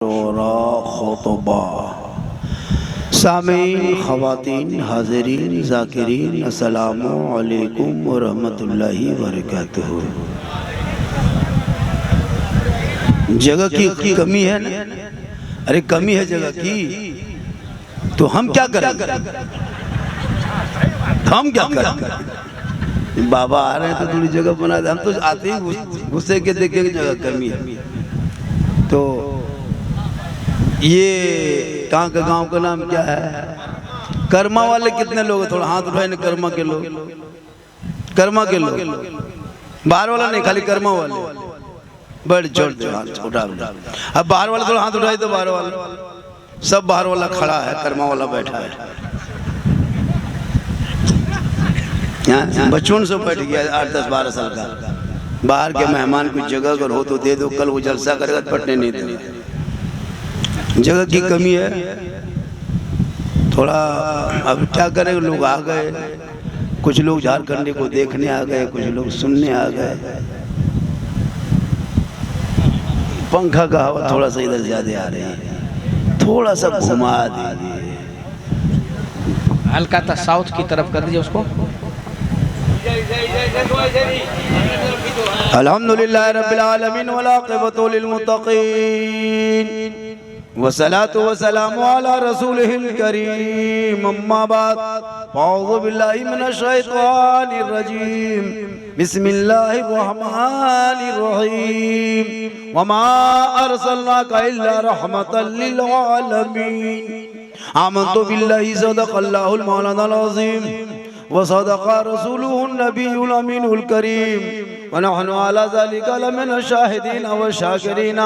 खुतबा सामीन ख़वातीन हाज़रीन ज़ाकिरीन अस्सलामु अलैकुम व रहमतुल्लाहि व बरकातुहू। जगह की कमी है ना, अरे कमी है जगह की, तो हम क्या करें? बाबा आ रहे हैं तो थोड़ी जगह बना दे। हम तो आते ही गुस्से के देखेंगे जगह कमी है। तो ये कहाँ का गांव का नाम क्या है? कर्मा वाले कितने लोग हैं? थोड़ा हाथ उठाए ना। कर्मा के लोग, कर्मा के लोग, बाहर वाला नहीं, खाली कर्मा वाले। बड़े जोर उठा। अब बाहर वाला थोड़ा हाथ उठाए तो बाहर वाला, सब बाहर वाला खड़ा है, कर्मा वाला बैठा है। बचपन से बैठ गया 8-10-12 साल का। बाहर के मेहमान को जगह अगर हो तो दे दो, कल वो जलसा करेगा पटने नहीं देंगे। जगह की कमी है थोड़ा। अब क्या करें, लोग आ गए, कुछ लोग झारखंडी को देखने आ गए, कुछ लोग सुनने आ गए। पंखा का हवा थोड़ा सा इधर ज्यादा आ रही है, थोड़ा सा घुमा दीजिए, हल्का सा साउथ की तरफ कर दीजिए उसको। अल्हम्दुलिल्लाह रब्बिल आलमीन वल आक़िबतु लिल मुत्तक़ीन वस्सलातु वस्सलामु अला रसूलिहिल करीम। अम्मा बाद अऊज़ु बिल्लाहि मिनश शैतानिर रजीम। बिस्मिल्लाहिर रहमानिर रहीम। वमा अरसलनाका इल्ला रहमतल लिल आलमीन। आमन्तु बिल्लाहि सदक़ल्लाहुल मौलानाल अज़ीम वसदक़ रसूलुहुन नबियुल अमीनुल करीम वनहनु अला ज़ालिका लमिन शाहिदीन व शाकिरीन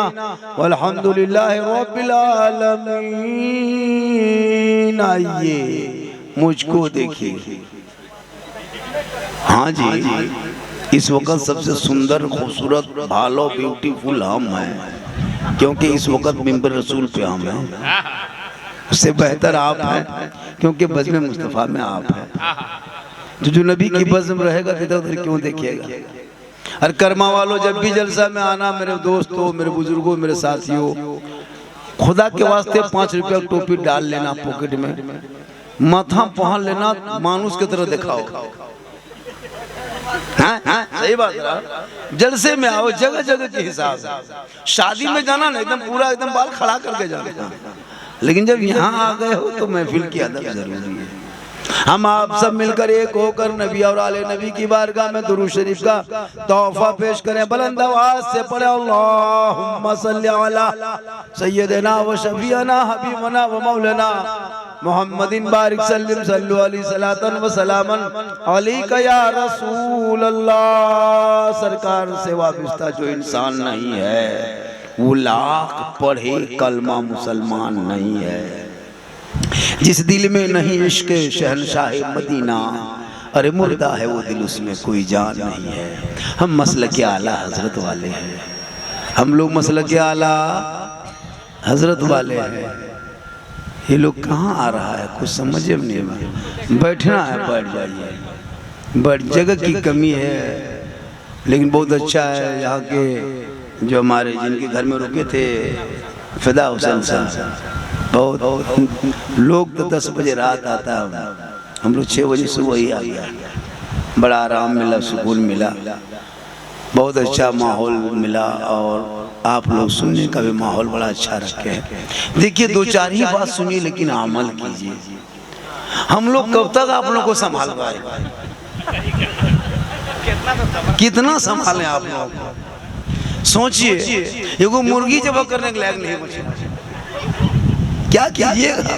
वल्हम्दुलिल्लाहि रब्बिल आलमीन। आइए मुझको देखिए। हाँ जी, इस वक्त सबसे सुंदर, खूबसूरत, भालो, ब्यूटीफुल हम हैं, क्योंकि इस वक्त मिंबर रसूल पे हम हैं। उससे बेहतर आप हैं, क्योंकि बज़्म मुस्तफ़ा में आप हैं। जो नबी की बज़्म रहेगा इधर उधर क्यों देखिएगा। और कर्मा वालों, जब भी जलसा में आना, मेरे दोस्तों, मेरे बुजुर्गों, मेरे साथियों, खुदा के वास्ते 5 रुपया टोपी डाल लेना पॉकेट में, माथा पहन लेना, मानुस की तरह दिखाओ। हाँ, सही बात है। जलसे में आओ, जगह जगह के हिसाब से। शादी में जाना ना, एकदम पूरा एकदम बाल खड़ा करके जाना, लेकिन जब यहाँ आ गए हो तो महफिल की अदब जरूरी है। हम आप सब मिलकर एक होकर नबी और आले नबी की बारगाह में दुरूद शरीफ का तोहफा पेश करें। बुलंद आवाज से पढ़े अल्लाहुम्मा सल्ली अला सय्यदना व शफीअना हबीबना व मौलाना मुहम्मदिन बारिक सल्लिम सल्लु अलैहि सलातन व सलामन अलैका या रसूल अल्लाह। सरकार से वाबिस्ता जो इंसान नहीं है, वो लाख पढ़े कलमा मुसलमान नहीं है। जिस दिल में नहीं इश्क शहनशाह मदीना, अरे मुर्दा है वो दिल, उसमें कोई जान नहीं है। हम मसलक आला हजरत वाले हैं, हम लोग मसलक आला हजरत वाले हैं। ये लोग कहाँ आ रहा है, कुछ समझ में नहीं। बैठना है, बैठ जाइए। बैठ, जगह की कमी है, लेकिन बहुत अच्छा है। यहाँ के जो हमारे जिनके घर में रुके थे फिदा हुसैन साहब, बहुत लोग तो 10 बजे रात आता है, हम लोग 6 बजे सुबह ही आ गया। बड़ा आराम मिला, सुकून मिला, बहुत अच्छा माहौल मिला। और आप लोग सुनने का भी माहौल बड़ा अच्छा रखे हैं। देखिए, 2-4 ही बात सुनिए, लेकिन अमल कीजिए। हम लोग कब तक आप लोगों को संभाल पाए? कितना संभालें आप लोगों को? सोचिए, एगो मुर्गी जब करने के लायक नहीं बचे, क्या कीजिएगा?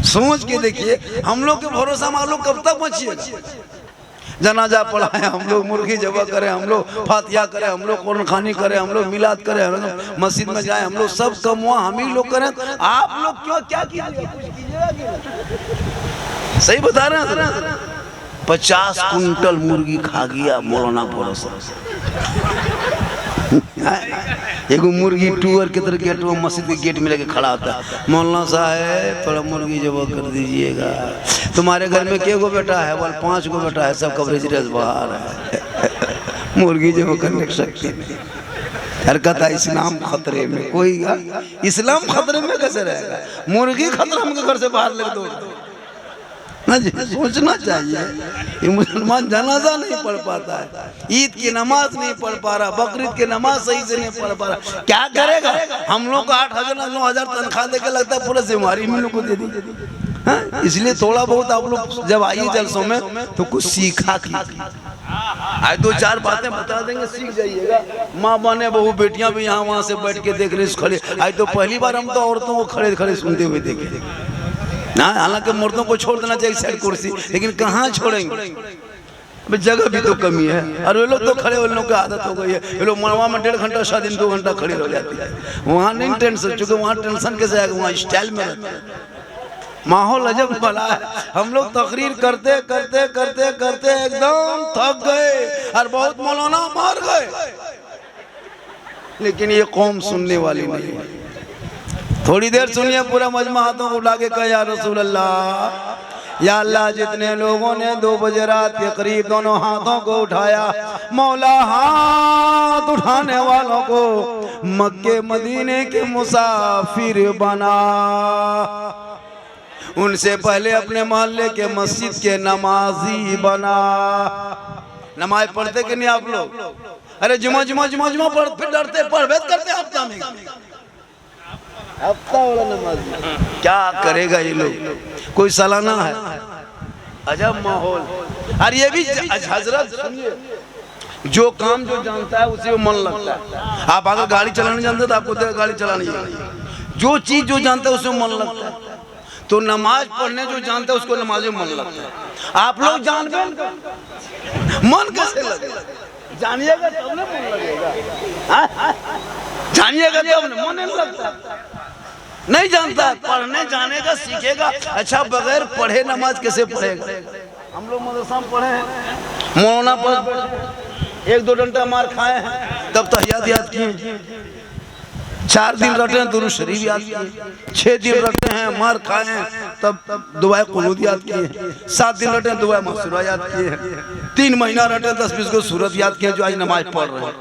सोच के देखिए। हम लोग के भरोसा में आप लोग कब तक बचिएगा? जनाजा पढ़ाए हम लोग, मुर्गी जबा करें हम लोग, फातिया करें हम लोग, कुरान खानी करें हम लोग, मिलाद करें हम लोग, मस्जिद में जाए हम लोग, सब कमुआ हम ही लोग करें। आप लोग क्यों, क्या कीजिएगा? सही बता रहे हैं। 50 कुंटल मुर्गी खा गया मौलाना भरोसा। एगो मुर्गी टूअर के तरह गेट में, मस्जिद के गेट में लेके खड़ा होता है, मौलाना साहब थोड़ा मुर्गी जबा कर दीजिएगा। तुम्हारे घर में के गो बेटा है? बोल 5 गो बेटा है, सब कवरेज रेस बाहर है। मुर्गी जबा करने की शक्ति नहीं। हरकत है इस्लाम खतरे में। कोई इस्लाम खतरे में कैसे रहेगा? मुर्गी खतरा हमके घर से बाहर लेके दो ना जी। सोचना चाहिए। ये मुसलमान जनाजा नहीं पढ़ पाता है, ईद की नमाज नहीं पढ़ पा रहा, बकरीद की नमाज सही से नहीं पढ़ पा रहा, क्या करेगा? हम लोग को 8,000 9,000 तनख्वाह देके लगता है पूरा जिम्मेवारी हम लोग को दे दी। इसलिए थोड़ा बहुत आप लोग जब आइए जलसों में तो कुछ सीखा कीजिए। आज 2-4 बातें बता देंगे, सीख जाइएगा। माँ बने बहू बेटियां भी यहाँ वहाँ से बैठ के देख रहे खड़े। आज तो पहली बार हम तो औरतों को खड़े खड़े सुनते हुए देखे ना। हालांकि मर्दों को छोड़ देना चाहिए साइड कुर्सी, लेकिन कहाँ छोड़ेंगे? जगह भी तो कमी है। और वे लोग तो खड़े, उन लोग की आदत हो गई है। ये लोग मरवा में 1.5 घंटा 7 दिन 2 घंटा खड़े हो जाती है। वहाँ नहीं टेंशन, चूंकि वहाँ टेंशन कैसे आएगा? वहाँ स्टाइल में रहता है। माहौल अजब भला है। हम लोग तकरीर करते करते करते करते एकदम थक गए और बहुत मौलाना मार गए, लेकिन ये कौम सुनने वाली नहीं है। थोड़ी देर सुनिए, पूरा मजमा हाथों को उठा के कहे या रसूल अल्लाह, या अल्लाह। जितने लोगों ने 2 बजे रात के करीब दोनों हाथों को उठाया, मौला हाथ उठाने वालों को मक्के मदीने के मुसाफिर बना। उनसे पहले अपने मोहल्ले के मस्जिद के नमाजी बना। नमाज पढ़ते कि नहीं आप लोग? अरे जुमा जुमा जुमा जुमा पढ़, फिर डरते पढ़ करते हफ्ता में, हफ्ता वाला नमाज। क्या करेगा ये लोग? कोई सालाना है। अजब माहौल। और ये भी हजरत सुनिए, जो काम जो जानता है उसी में मन लगता है। आप अगर गाड़ी चलाने जानते तो आपको गाड़ी चलानी है। जो चीज जो जानता है उसमें मन लगता है। तो नमाज पढ़ने जो जानता है उसको नमाज में मन लगता है। आप लोग जानबे मन कैसे लगेगा? जानिएगा तब ना मन लगेगा। जानिएगा तब ना मन नहीं लगता। नहीं जानता, पढ़ने जानेगा, सीखेगा। अच्छा, बगैर पढ़े नमाज कैसे पढ़ेगा? हम लोग मदरसा में पढ़े हैं, मौलाना पढ़ 1-2 डंडा मार खाए हैं, तब तहियात याद किए। 4 दिन रटे हैं दुरूद शरीफ याद किए। 6 दिन रटे हैं मार खाए हैं, तब दुआए कुनूत याद किए। 7 दिन रटे हैं दुआए मसूरा याद किए। 3 महीना रटे 10-20 को सूरत याद किए जो आज नमाज पढ़ रहे हैं।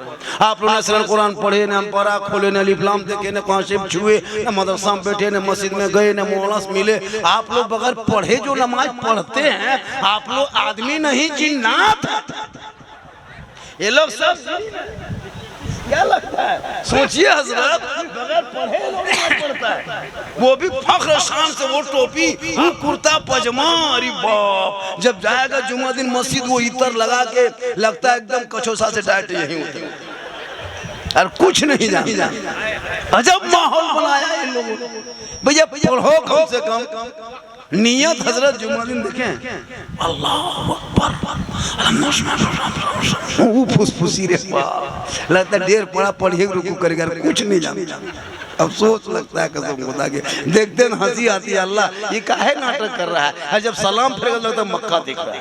आप लोग ने कुरान पढ़े, न पढ़ा खोले, न अलिफ लाम देखे, न काशिफ छुए, न मदरसा में बैठे, न मस्जिद में गए, न मौलाना से मिले। आप लोग बगैर पढ़े जो नमाज पढ़ते हैं, आप लोग आदमी नहीं जिन्नात। ये लोग सब क्या लगता है? सोचिए हजरत, बगैर पढ़े लोग नहीं पढ़ता है, वो भी फख्र शान से, वो टोपी, वो कुर्ता पजामा। अरे बाप, जब जाएगा जुम्मा दिन मस्जिद, वो इतर लगा के लगता है एकदम कचौसा से डायरेक्ट यहीं उतर, और कुछ नहीं जानता। अजब माहौल बनाया इन लोगों ने। भैया पढ़ो कम से कम। नियत हजरत जुम्मा दिन देखें, अल्लाह अकबर, वो फुसफुसी रे बाप, लगता है ढेर पड़ा पढ़िए रुकू करेगा, कुछ नहीं जानता। अफसोस लगता है कसम खुदा के, देखते हैं हंसी आती है। अल्लाह ये काहे नाटक कर रहा है? जब सलाम फेंका लगता है मक्का दिख रहा है।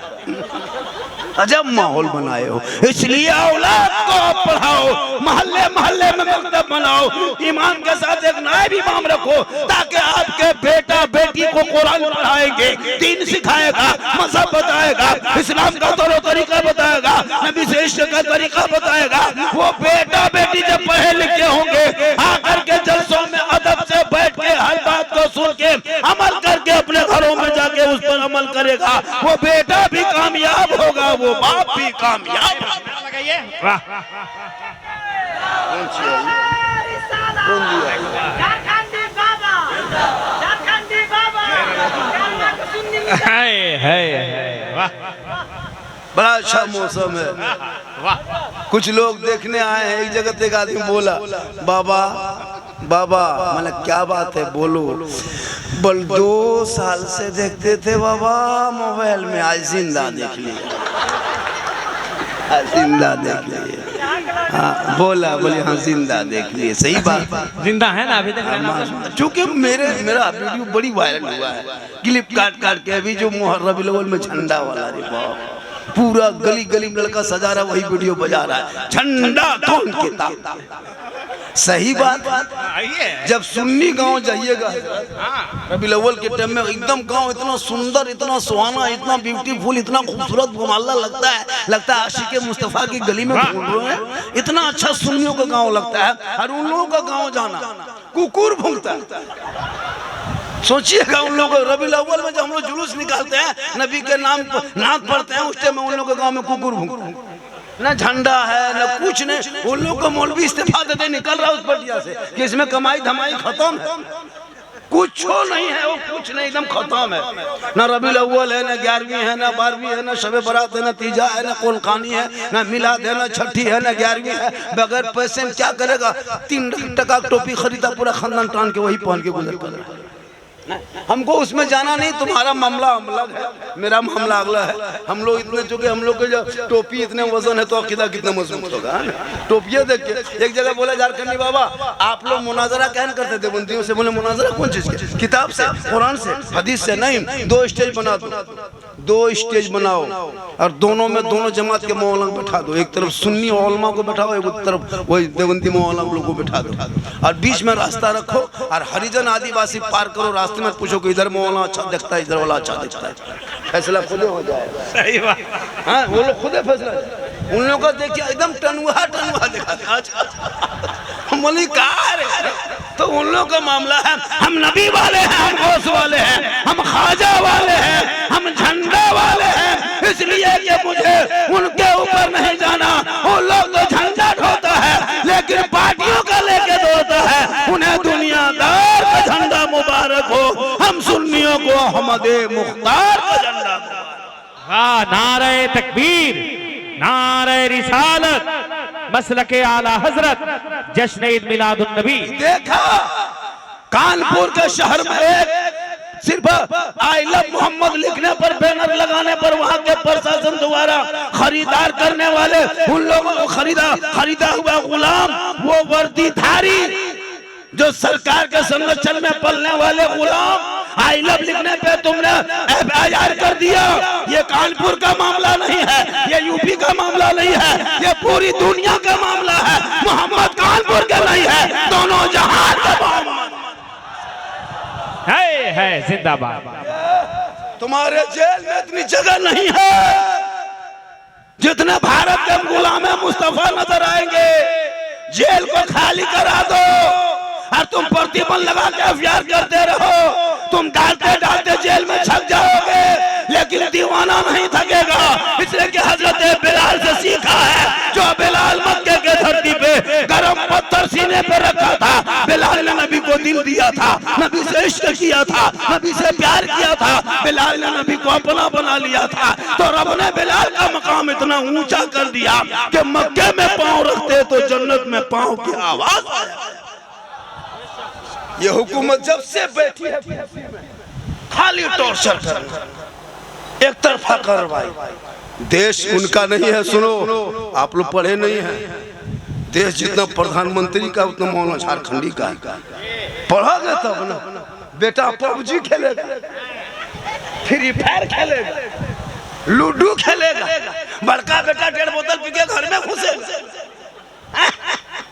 अजब माहौल बनाए हो। इसलिए औलाद को पढ़ाओ, मोहल्ले मोहल्ले में मकतब बनाओ, ईमान के साथ एक नायब इमाम रखो, ताकि आपके बेटा बेटी को कुरान पढ़ाएंगे, दीन सिखाएगा, मजहब बताएगा, इस्लाम का तौर तरीका बताएगा, नबी से इश्क का तरीका बताएगा। वो बेटा बेटी जब पढ़े लिखे होंगे, आकर के जलसों में अदब से बैठ के हर बात को सुन के अमल करके अपने घरों में जाके उस पर अमल करेगा, वो बेटा भी कामयाब होगा, वो बाप भी कामयाब। बड़ा अच्छा मौसम है। कुछ लोग देखने आए हैं। एक जगह एक आदमी बोला, बाबा बाबा, मतलब क्या बात है? बोलो। बोल 2 साल से देखते थे बाबा मोबाइल में, आज जिंदा देख लिया, जिंदा देख लिए। हाँ बोला, बोले हाँ जिंदा देख लिए। सही बात, जिंदा है ना अभी तक। चूँकि मेरा वीडियो बड़ी वायरल हुआ है, क्लिप काट काट के। अभी जो रबीउल अव्वल में झंडा वाला, रे बाप, पूरा गली गली लड़का सजा रहा, वही वीडियो बजा रहा है, झंडा कौन के ताकत। सही बात। जब सुन्नी गांव जाइएगा रबीउल अव्वल के टाइम में, एकदम गांव इतना सुंदर, इतना सुहाना, इतना ब्यूटीफुल, इतना खूबसूरत मामला लगता है आशिक मुस्तफा की गली में घूम रहे हैं। इतना अच्छा सुन्नियों का गांव लगता है। और उन लोगों का गांव जाना कुकुर भूंगता है। सोचिएगा उन लोगों को रबीउल अव्वल में जब हम लोग जुलूस निकालते हैं, नबी के नाम नात पढ़ते हैं, उस टाइम में उन लोगों के गांव में कुकुर भूंगता, ना झंडा है ना कुछ नहीं। उन लोग को मौलवी इस्तीफा देते निकल रहा उस पटिया से कि इसमें कमाई धमाई खत्म है, कुछ नहीं है, वो कुछ नहीं, एकदम खत्म है। ना रबीउल अव्वल है, ना 11वीं है, ना 12वीं है, ना शबे बारात है, ना तीजा है, ना कोलखानी है, ना मिलाद है, ना छठी है, ना 11वीं है। बगैर पैसे में क्या करेगा? 3 टका टोपी खरीदा, पूरा खानदान टान के वही पहन के गुजर कर रहा है। हमको उसमें जाना नहीं, तुम्हारा मामला अलग है, मेरा मामला अगला है। हम लोग इतने चुके, हम लोग के जो टोपी इतने वजन है तो अकीदा कितना मजबूत होगा। टोपिया देख के एक जगह बोला झारखंडी बाबा, आप लोग मुनाजरा कहन करते थे बंदियों से। बोले मुनाजरा कौन चीज के? किताब से, कुरान से, हदीस से? नहीं, 2 स्टेज बना दो, 2 स्टेज बनाओ और दोनों में दोनों जमात के मौलाना बैठा दो। एक तरफ सुन्नी उलमा को बैठाओ, एक तरफ वही देवबंदी मौलाना लोगों को बैठा दो, और बीच में रास्ता रखो और हरिजन आदिवासी पार करो। रास्ते में पूछो कि इधर मौलाना अच्छा दिखता है, इधर वाला अच्छा दिखता है, फैसला खुद हो जाएगा। सही बात। हाँ, वो लोग खुद फैसला। उन लोगों को देखिए एकदम टनुआ दिखा मलिकार, तो उन लोगों का मामला है हम नबी वाले हैं, हम गौस वाले हैं, हम ख्वाजा वाले हैं, हम झंडा वाले हैं, इसलिए कि मुझे उनके ऊपर नहीं जाना। वो लोग तो झंडा ढोता है लेकिन पार्टियों का लेके दौड़ता है। उन्हें दुनियादार का झंडा मुबारक हो, हम सुन्नियों को अहमदे मुख्तार का झंडा। वाह, नारे तकबीर, नारे रिसालत, मसलके आला हजरत, जश्न ईद मिलादुन नबी। देखा कानपुर के शहर में एक सिर्फ आई लव मोहम्मद लिखने पर, बैनर लगाने पर वहां के प्रशासन द्वारा खरीदार करने वाले उन लोगों को खरीदा हुआ गुलाम, वो वर्दीधारी जो सरकार के संरक्षण में पलने वाले गुलाम, आई लव लिखने पे तुमने FIR कर दिया। ये कानपुर का मामला नहीं है, ये यूपी का मामला नहीं है, ये पूरी दुनिया का मामला है। मोहम्मद कानपुर का नहीं है, दोनों जहां का मामला है। जिंदाबाद। तुम्हारे जेल में इतनी जगह नहीं है जितने भारत के गुलाम मुस्तफा नजर आएंगे। जेल को खाली करा दो और तुम प्रतिबंध लगा के FIR करते रहो। तुम डालते जेल में छप जाओगे लेकिन दीवाना नहीं थकेगा। इसलिए कि हजरत बिलाल से सीखा है, जो बिलाल मक्के के धरती पे गरम पत्थर सीने पे रखा था। बिलाल ने नबी को दिल दिया था, नबी से इश्क किया था, नबी से प्यार किया था, बिलाल ने नबी को अपना बना लिया था। तो रब ने बिलाल का मकाम इतना ऊंचा कर दिया कि मक्के में पांव रखते तो जन्नत में पांव की आवाज आ जाए। ये हुकूमत जब से बैठी है खाली टॉर्चर करना, एक तरफा कार्रवाई। देश उनका नहीं है। सुनो, आप लोग पढ़े नहीं है, देश जितना प्रधानमंत्री का उतना मौलाना झारखंडी का। पढ़ोगे तब ना बेटा PUBG खेलेगा, फ्री फायर खेलेगा, लूडो खेलेगा, बड़का बेटा 1.5 बोतल पी के घर में घुसेगा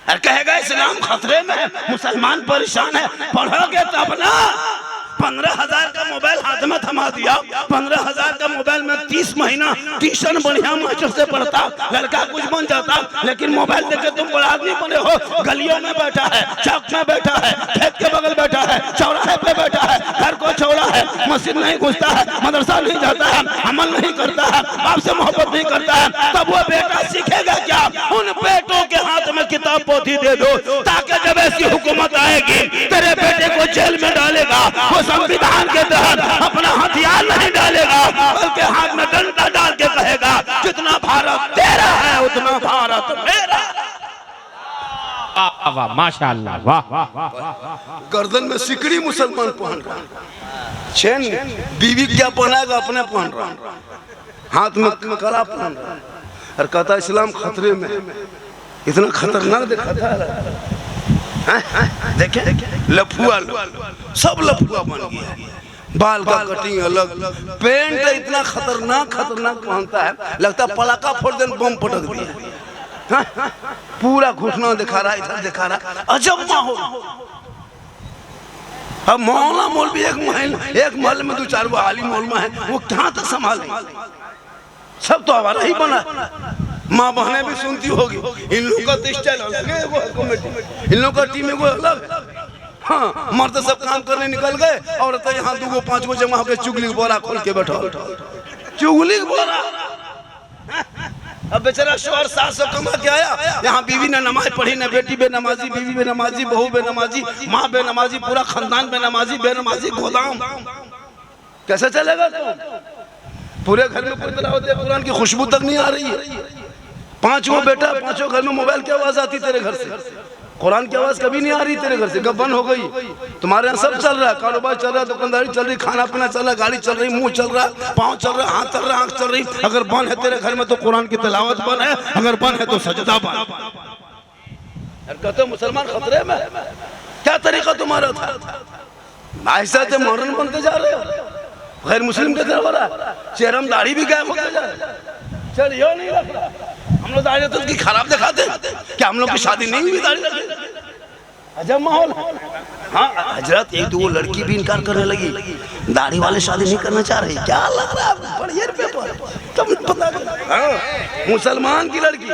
और कहेगा इस्लाम खतरे में है, मुसलमान परेशान है। पढ़ोगे तब ना। 15,000 का मोबाइल हाथ में थमा दिया, 15,000 का मोबाइल में 30 महीना ट्यूशन बढ़िया मास्टर से पढ़ता, लड़का कुछ बन जाता। लेकिन मोबाइल देखे तुम बड़ा आदमी बने हो। गलियों में बैठा है, चौक में बैठा है, खेत के बगल बैठा है, चौराहे पे बैठा है, घर को छोड़ा है, मस्जिद नहीं घुसता है, मदरसा नहीं जाता है, अमल नहीं करता है, बाप से मोहब्बत नहीं करता है। तब वो बेटा सीखेगा क्या? उन बेटों के हाथ में किताब पोथी दे दो ताकि जब ऐसी हुकूमत आएगी तेरे बेटे को जेल में डालेगा। वो संविधान के तहत अपना हथियार नहीं डालेगा बल्कि हाथ में डंडा डाल के कहेगा जितना भारत तेरा है उतना भारत मेरा। वाह, माशाअल्लाह, वाह वाह वाह। गर्दन में सिकड़ी मुसलमान पहन रहा, चेन बीवी क्या पहनाएगा अपने पहन रहा, हाथ में कड़ा पहन रहा और कहता इस्लाम खतरे में। इतना खतरनाक दिखाता है। देखे लफुआ, सब लफुआ बन गया। बाल का कटिंग अलग, पेंट इतना खतरनाक पहनता है, लगता है पटाखा फोड़ देने बम पटक दिया। पूरा घुटना दिखा रहा, इधर दिखा रहा, अजब माहौल। अब मोहल्ला मोल भी एक महल में 2-4 वो आली मोल में है, वो कहाँ तक संभाले? सब तो हमारा ही बना। माँ बहनें भी सुनती होगी, इन लोगों का तो स्टाइल अलग है, वो कमेटी, इन लोगों का टीम वो अलग है। हाँ, मर्द सब काम करने निकल गए, औरतें यहाँ 2-5 जमा होकर चुगली बोरा खोल के बैठो, चुगली बोरा। अब बेचारा शोहर 700 कमा के आया, यहाँ बीवी ने नमाज पढ़ी, न बेटी बेनमाजी, बीवी बेनमाजी, बहू बेनमाजी, माँ बेनमाजी, पूरा खानदान बेनमाजी, बेनमाजी गोदाम, कैसे चलेगा? पूरे घर में कोई तिलावत कुरान की खुशबू तक नहीं आ रही है। 5 बेटा, 5 घर में मोबाइल की आवाज आती तेरे घर से, कुरान की आवाज कभी नहीं आ रही तेरे घर से, कब बंद हो गई? तुम्हारे यहाँ सब चल रहा है, कारोबार चल रहा है, दुकानदारी चल रही, खाना पीना चल रहा है, गाड़ी चल रही, मुंह चल रहा है, पाँव चल रहा है, हाथ चल रहा है, आँख चल रही। अगर बंद है तेरे घर में तो कुरान की तिलावत बंद है, अगर बंद है तो सजदा बंद। कहते हो मुसलमान खतरे में, क्या तरीका तुम्हारा था? ऐसा तो मॉडर्न बनते जा रहे हो, गैर मुस्लिम के तरफ हो रहा है, चेहरा में दाढ़ी भी गायब होते जा रहा है। चल यो नहीं रख रहा, हम लोग दाढ़ी तो उसकी खराब दिखाते, क्या हम लोग की शादी नहीं हुई दाढ़ी रखने? अजब माहौल। हाँ हजरत, 1-2 लड़की भी इनकार करने लगी, दाढ़ी वाले शादी नहीं करना चाह रही। क्या लग रहा है? पढ़िए पेपर तब पता। हाँ, मुसलमान की लड़की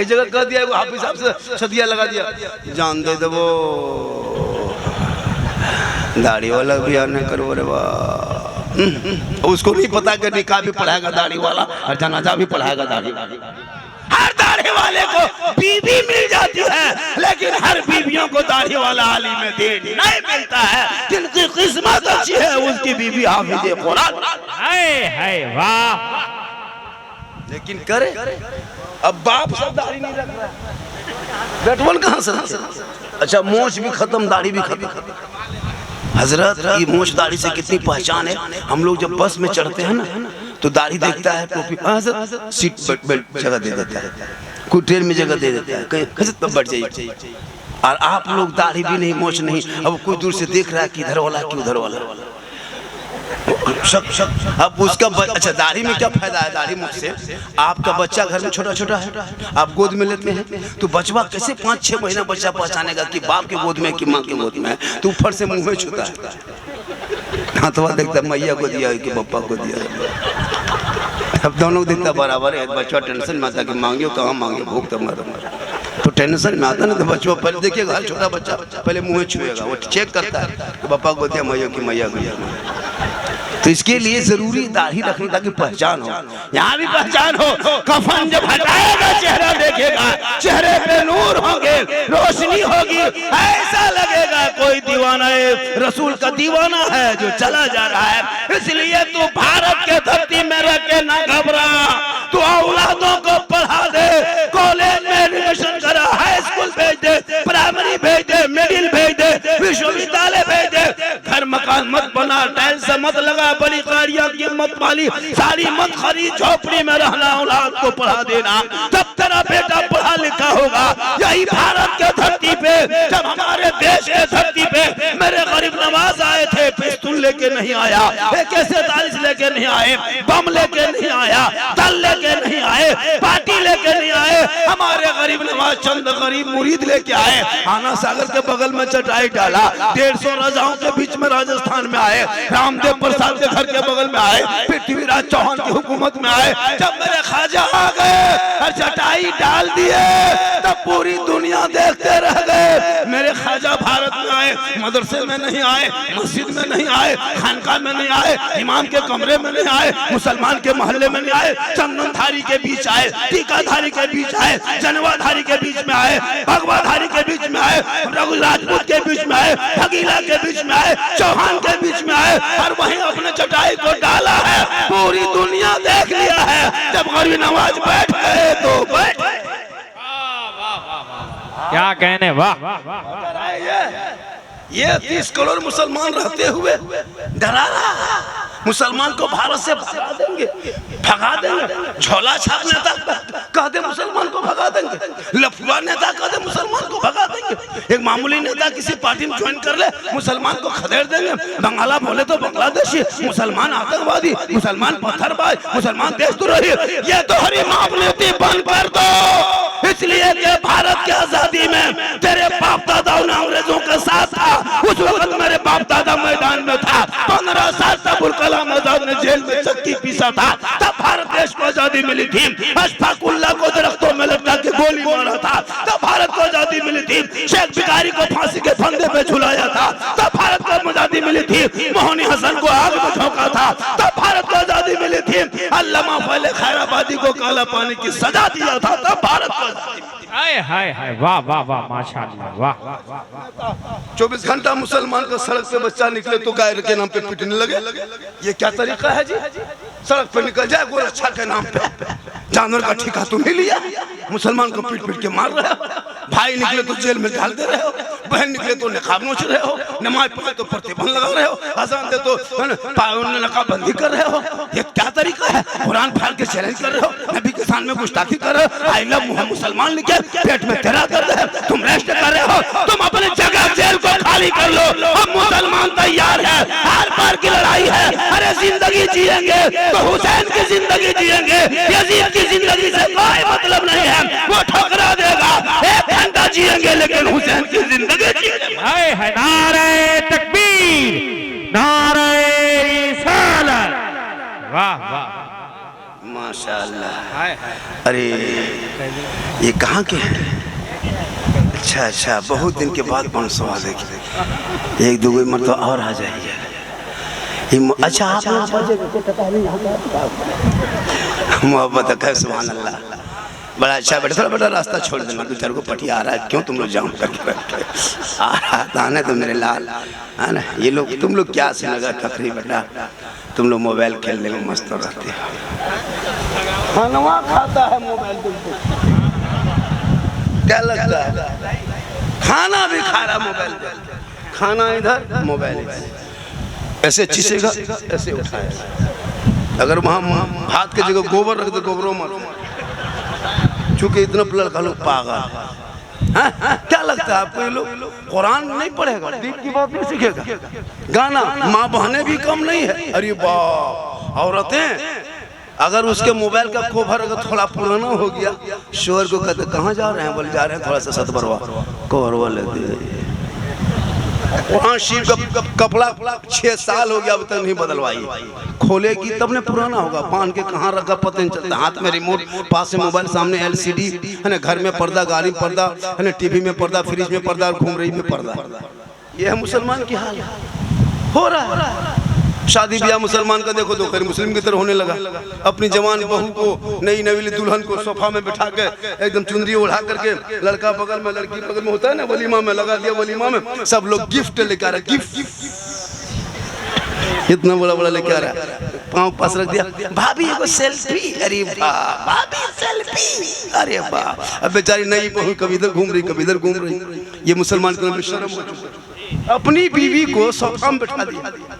एक जगह कह दिया, वो हाफिज साहब से सदिया लगा दिया, जान दे वो दाढ़ी वाला भी आने करो रे वाह। उसको नहीं पता कि निकाह भी पढ़ाएगा दाढ़ी वाला और जनाजा भी पढ़ाएगा दाढ़ी वाला। हर दाढ़ी वाले को बीवी मिल जाती है, लेकिन हर बीवियों को दाढ़ी वाला आलिम में दीन नहीं मिलता है। जिनकी किस्मत अच्छी है उसकी बीवी हाफिज कुरान। हाय वाह। लेकिन करे अब बाप सब दाढ़ी नहीं रख रहा, बेटवन कहाँ से? अच्छा, मोछ भी खत्म, दाढ़ी भी खत्म। हजरत, ये मोछ दाढ़ी से कितनी पहचान है। हम लोग जब बस में चढ़ते हैं ना तो दाढ़ी देखता है, टोपी, सीट बेल्ट जगह दे देता है, कोई ट्रेन में जगह दे देता है, कहीं तब बैठ जाइए। और आप लोग दाढ़ी भी नहीं, मोछ नहीं, अब कोई दूर से देख रहा है कि इधर वाला कि उधर वाला। अब उसका अच्छा, दाढ़ी में क्या फायदा है? दाढ़ी मुख से आपका बच्चा घर में छोटा छोटा है, आप गोद में लेते हैं तो बचवा कैसे 5-6 महीना बच्चा पहचानेगा कि बाप के गोद में कि माँ के गोद में? तो ऊपर से मुंह में छूता है, हाथवा देखता मैया को दिया कि पप्पा को दिया। अब दोनों दिखता बराबर है। बच्चा टेंशन में आता कि मांगियो कहाँ मांगियो, भूख तो मारो, तो टेंशन में आता ना तो बच्चा पहले देखिएगा, हर छोटा बच्चा पहले मुँह छुएगा, वो चेक करता है कि पापा को दिया मैया की मैया को। तो इसके लिए जरूरी दाढ़ी रखनी ताकि पहचान हो, यहाँ भी पहचान हो। कफन जब हटाएगा चेहरा देखेगा, चेहरे पे नूर होंगे, रोशनी होगी, ऐसा लगेगा कोई दीवाना है, रसूल का दीवाना है जो चला जा रहा है। इसलिए तू भारत के धरती में रह के ना घबरा, तू औलादों को पढ़ा दे, कॉलेज में एडमिशन करा, हाई स्कूल भेज दे, प्राइमरी भेज दे, मिडिल भेज दे, विश्वविद्यालय भेज दे। घर मकान मत बना, टाइल्स मत लगा, बड़ी गाड़ियां की मत वाली साड़ी मत खरीद, झोपड़ी में रहना, औलाद को पढ़ा देना। जब तेरा बेटा पढ़ा लिखा होगा, यही भारत के धरती पे, जब हमारे देश के धरती पे मेरे गरीब नवाज आए थे, पिस्तौल लेके नहीं आया, AK-47 लेके नहीं आए, बम लेके नहीं आया, दल लेके नहीं आए, पार्टी लेके नहीं आए। हमारे गरीब नवाज चंद गरीब मुरीद लेके आए, आना सागर के बगल में चटाई डाला, 150 राजाओं के बीच में राजस्थान में आए, रामदेव प्रसाद के घर के बगल में आए, पृथ्वीराज चौहान की हुकूमत में आए। जब मेरे ख्वाजा आ गए और चटाई डाल दिए तब पूरी दुनिया देखते रह गए। मेरे ख्वाजा भारत में आए, मदरसे में नहीं आए, मस्जिद में नहीं आए, खानका में नहीं आए, इमाम के कमरे में नहीं आए, मुसलमान के मोहल्ले में नहीं आए, चंदनधारी के बीच आए, टीकाधारी के बीच आए, जनवाधारी के बीच में आए, भगवाधारी के बीच में आए, रघु राजपूत के बीच में आए, भगीला के बीच में आए, चौहान के बीच में आए, और वहीं अपने चटाई को डाला है। पूरी दुनिया देख लिया है। जब गरीब नवाज बैठ गए तो बैठ गए। क्या कहने, वाह। ये 30 करोड़ मुसलमान रहते हुए डरा रहा है, मुसलमान को भारत से भगा देंगे, भगा देंगे। झोला छाप नेता कह दे मुसलमान को भगा देंगे, लफुआ नेता कह दे मुसलमान को भगा देंगे, एक मामूली नेता किसी पार्टी में ज्वाइन कर ले मुसलमान को खदेड़ देंगे, बंगाला बोले तो बांग्लादेशी, मुसलमान आतंकवादी, मुसलमान पत्थरबाज, मुसलमान देशद्रोही। ये दोहरी मामूली बंद कर दो। इसलिए कि भारत की आजादी में तेरे बाप दादाओं ने अंग्रेजों के साथ था, उस वक्त मेरे बाप दादा मैदान में था। 15 साल तक अब्दुल कलाम आजाद ने जेल में चक्की पीसा था, तब भारत देश को आजादी मिली थी। अशफाकुल्लाह को दरख्तों में लटका के गोली मारा था, तब भारत को आजादी मिली थी। शेख भिखारी को फांसी के फंदे पे झुलाया था, तब भारत को आजादी मिली थी। मोहनी हसन को आग में झोंका था, तब भारत को आजादी मिली थी। अल्लामा फैले खैराबादी को काला पानी की सजा दिया था, तब भारत को आजादी मिली थी। हाय हाय हाय, वाह वाह वाह, माशाअल्लाह, वाह। 24 घंटा मुसलमान का सड़क पे बच्चा निकले तो गायर के नाम पे पीटने लगे। ये क्या तरीका है जी? सड़क पे निकल जाए गोरक्षा के नाम पे, जानवर का ठेका तो नहीं लिया, मुसलमान को पीट पीट के मार रहे हो। भाई निकले तो जेल में डाल दे रहे हो, बहन निकले तो निकाब नोच रहे हो, नमाज पढ़े तो प्रतिबंध लगा रहे हो, अजान दे तो नकाबंदी कर रहे हो। ये क्या तरीका है? कुरान फाड़ के चैलेंज कर रहे हो, नबी के सामने में गुस्ताखी कर रहे हो। आई लव मुसलमान लिखे पेट में तेरा दर्द है, तुम रेस्ट कर रहे हो। तुम अपने जगह जेल को खाली कर लो, हम मुसलमान तैयार है, हर बार की लड़ाई है। अरे जिंदगी जिएंगे तो हुसैन की जिंदगी जिएंगे, यजीद की जिंदगी से कोई मतलब नहीं है, वो ठुकरा देगा। 1 घंटा जिएंगे लेकिन हुसैन की जिंदगी जिएंगे। हाय हाय, नारे तकबीर, नारे रिसालत, वाह वाह, माशाअल्लाह। हाय हाय। अरे ये कहाँ के हैं? अच्छा अच्छा, बहुत दिन के बाद कौन सवाल है, एक दो मतलब और आ जाइए। अच्छा आप मोहब्बत है, सुभान अल्लाह, बड़ा अच्छा। बेटा थोड़ा बेटा रास्ता छोड़ देना, 2-4 को पटिया आ रहा है, क्यों तुम लोग जाम करके बैठे? आ रहा है तो मेरे लाल है ना। ये लोग तुम लोग क्या सुनेगा ककरी बेटा, तुम लोग मोबाइल खेलने में मस्त रहते हो। खाना खाता है मोबाइल, क्या लगता है? खाना भी खा रहा मोबाइल, खाना इधर मोबाइल इधर, ऐसे चीसेगा ऐसे उठाएगा। अगर वहाँ हाथ के जगह गोबर रख दो, गोबरों मत, चूंकि इतना लड़का लोग पागल। क्या लगता है आपको? ये लोग कुरान नहीं पढ़ेगा, दीन की बात नहीं सीखेगा, गाना माँ बहनें भी कम नहीं है। अरे बाप, औरतें अगर उसके मोबाइल का कवर अगर थोड़ा पुराना हो गया, शोर को कहते कहाँ जा रहे हैं? बोले जा रहे हैं थोड़ा सा सतबरवा कवरवा लेते। वहाँ शिव का कपड़ा 6 साल हो गया, अब तक नहीं बदलवाई। खोलेगी तब ने पुराना होगा, पान के कहाँ रखा पता नहीं चलता। हाथ में रिमोट, पास से मोबाइल, सामने LCD है ना, घर में पर्दा, गाड़ी में पर्दा है ना, टीवी में पर्दा, फ्रिज में पर्दा, और घूम रही में पर्दा। ये है मुसलमान की हाल, हो रहा है। शादी ब्याह मुसलमान का देखो तो खैर मुस्लिम की तरह होने लगा। अपनी जवान बहू को, नई नवीली दुल्हन को सोफा में बिठा के एकदम चुनरी उड़ा करके, लड़का बगल में लड़की बगल में, होता है ना वलीमा में, लगा दिया वलीमा में, सब लोग गिफ्ट लेकर आ रहे, गिफ्ट इतना बड़ा बड़ा लेके आ रहा है, पाँव पास रख दिया, भाभी एगो सेल्फी। अरे वाह, भाभी सेल्फी, अरे वाह। अब बेचारी नई बहू कभी इधर घूम रही कभी इधर घूम रही। ये मुसलमान को शर्म हो चुकी, अपनी बीवी को सोफा में बिठा दिया।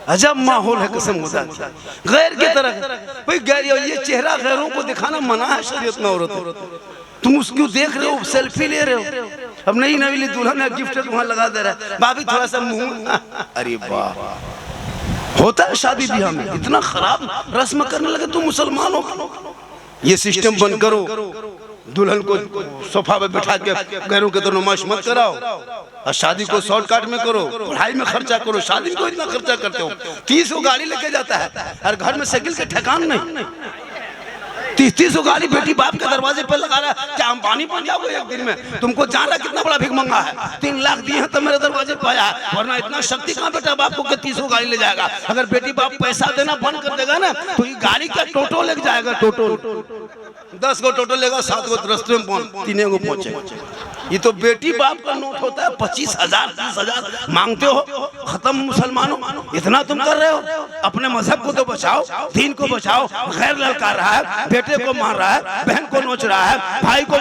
अजब माहौल है कसम खुदा की, गैर की तरह। भाई गैर, ये चेहरा गैरों को दिखाना मना है शरीयत में। औरत तुम उसको देख रहे हो, सेल्फी ले रहे हो, अब नई नवीली दुल्हन है, गिफ्ट वहां लगा दे रहा है, भाभी थोड़ा सा मुंह। अरे वाह, होता है शादी ब्याह में इतना खराब रस्म करने लगे तुम मुसलमान हो। ये सिस्टम बंद करो, दुल्हन को सोफा पे बैठा के गैरों के तो नमाज मत कराओ, और शादी को शॉर्टकट में करो, पढ़ाई में खर्चा करो। शादी को इतना खर्चा करते हो, 30 को गाड़ी लेके जाता है, और घर में साइकिल के ठिकान नहीं। 30 को गाड़ी बेटी बाप के दरवाजे पर लगा रहा है, क्या अंबानी बन जाओगे एक दिन में? तुमको जान रहा कितना बड़ा भिख मंगा है, 3 लाख दिए हैं तो मेरे दरवाजे पर आया है, वरना इतना शक्ति कहाँ बेटा बाप को 30 को गाड़ी ले जाएगा। अगर बेटी बाप पैसा देना बंद कर देगा ना, तो ये गाड़ी का टोटो ले जाएगा, टोटो 10 को टोटो लेगा, 7 को रास्ते में 3 को पहुंचेगा। ये तो बेटी बाप का नोट होता है, 25,000 30,000 मांगते हो। खत्म मुसलमानों, इतना तुम कर रहे हो। अपने मजहब को तो बचाओ, दीन को बचाओ। गैर ललकार रहा है, बेटे को मार रहा है, बहन को नोच रहा है, भाई को